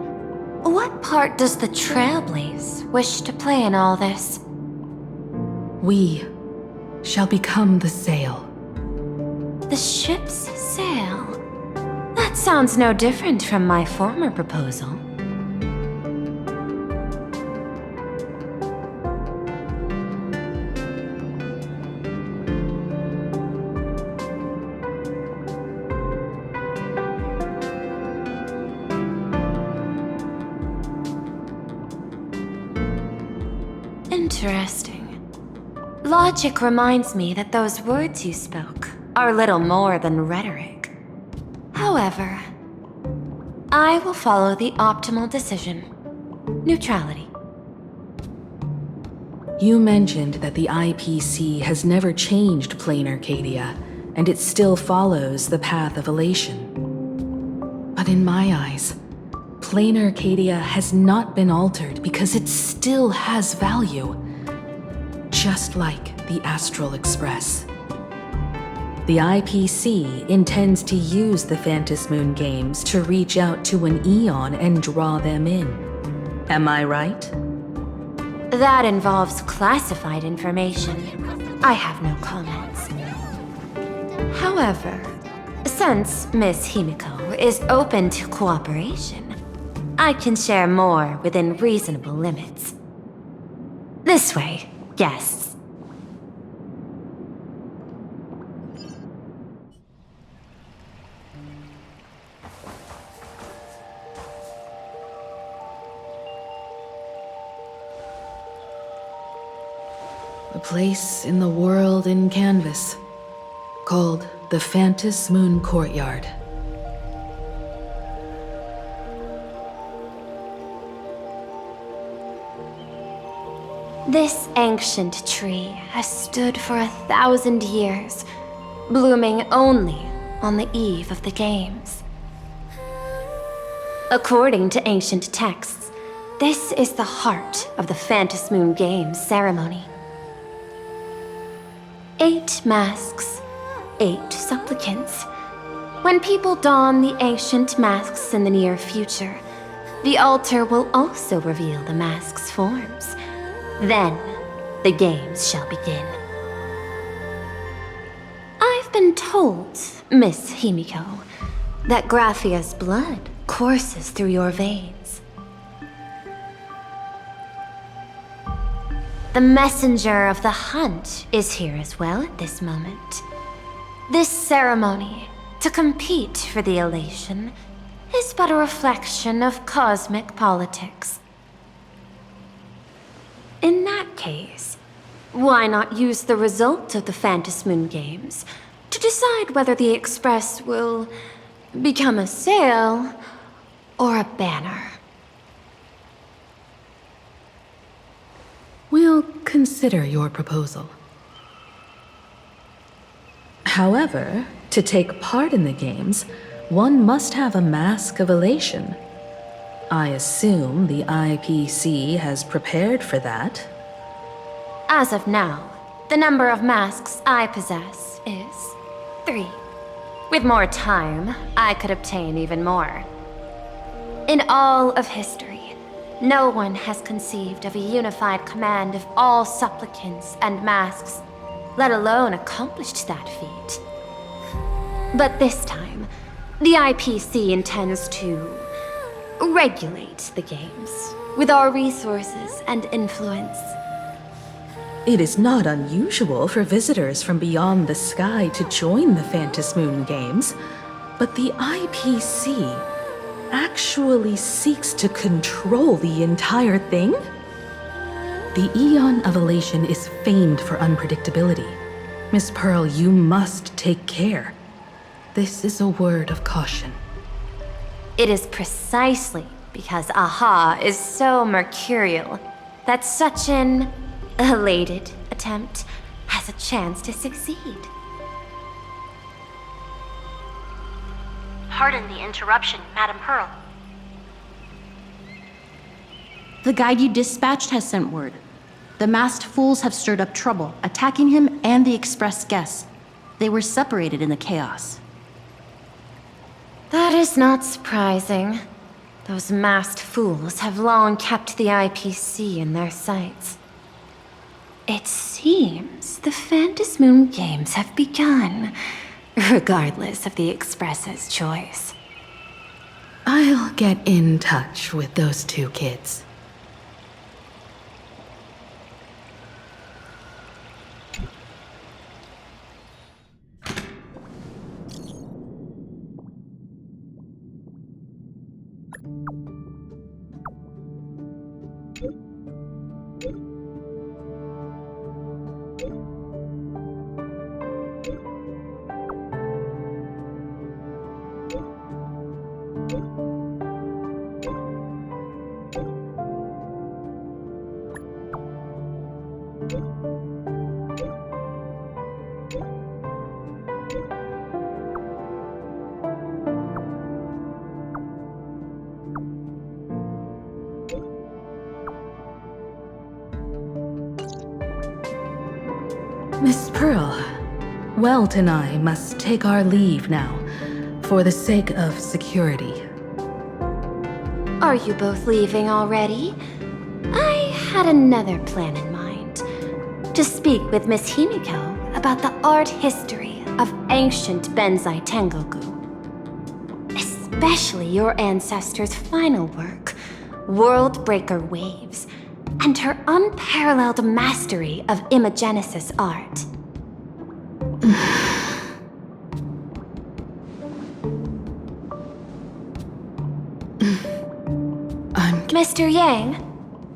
what part does the Trailblaze wish to play in all this? We shall become the sail. The ship's sail? That sounds no different from my former proposal. Interesting. Logic reminds me that those words you spoke are little more than rhetoric. However, I will follow the optimal decision. Neutrality. You mentioned that the IPC has never changed Plain Arcadia, and it still follows the path of elation. But in my eyes, Plain Arcadia has not been altered because it still has value. Just like the Astral Express. The IPC intends to use the Phantom Moon games to reach out to an Eon and draw them in. Am I right? That involves classified information. I have no comments. However, since Miss Himiko is open to cooperation, I can share more within reasonable limits. This way, guests. A place in the world in canvas, called the Phantom Moon Courtyard. This ancient tree has stood for 1,000 years, blooming only on the eve of the games. According to ancient texts, this is the heart of the Phantasmoon Games ceremony. 8 masks, 8 supplicants. When people don the ancient masks in the near future, the altar will also reveal the masks' forms. Then, the games shall begin. I've been told, Miss Himiko, that Graphia's blood courses through your veins. The messenger of the hunt is here as well at this moment. This ceremony, to compete for the elation, is but a reflection of cosmic politics. In that case, why not use the result of the Phantasmoon Games to decide whether the Express will become a sail or a banner? We'll consider your proposal. However, to take part in the games, one must have a mask of elation. I assume the IPC has prepared for that. As of now, the number of masks I possess is 3. With more time, I could obtain even more. In all of history, no one has conceived of a unified command of all supplicants and masks, let alone accomplished that feat. But this time, the IPC intends to regulate the games with our resources and influence. It is not unusual for visitors from beyond the sky to join the Phantasmoon Games, but the IPC actually seeks to control the entire thing? The Eon of Elation is famed for unpredictability. Miss Pearl, you must take care. This is a word of caution. It is precisely because Aha is so mercurial that such an elated attempt has a chance to succeed. Pardon the interruption, Madam Pearl. The guide you dispatched has sent word. The masked fools have stirred up trouble, attacking him and the express guests. They were separated in the chaos. That is not surprising. Those masked fools have long kept the IPC in their sights. It seems the Phantasmoon Games have begun, regardless of the Express's choice. I'll get in touch with those 2 kids. Miss Pearl, Welt and I must take our leave now, for the sake of security. Are you both leaving already? I had another plan in mind. To speak with Miss Himiko about the art history of ancient Benzai Tengoku. Especially your ancestors' final work, Worldbreaker Waves, and her unparalleled mastery of imagenesis art. Mr. Yang,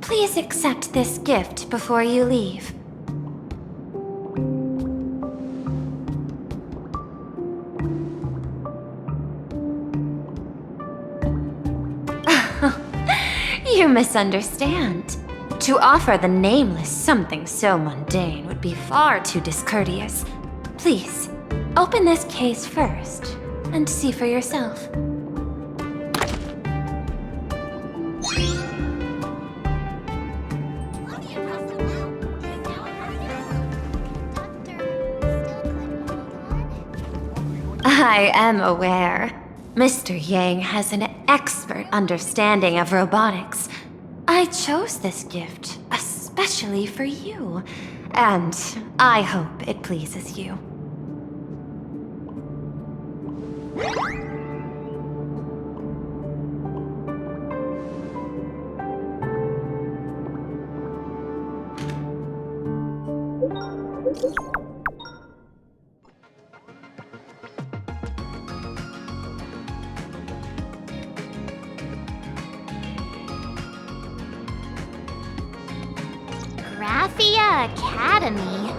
please accept this gift before you leave. You misunderstand. To offer the nameless something so mundane would be far too discourteous. Please, open this case first, and see for yourself. I am aware. Mr. Yang has an expert understanding of robotics. I chose this gift especially for you, and I hope it pleases you. Graphia Academy?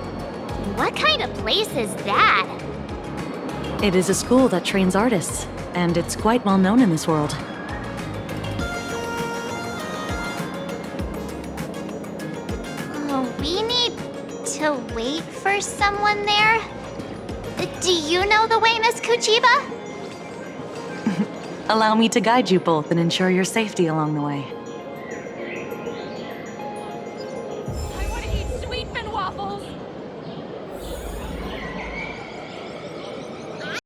What kind of place is that? It is a school that trains artists, and it's quite well known in this world. We need to wait for someone there? Do you know the way, Miss Kuchiba? Allow me to guide you both and ensure your safety along the way.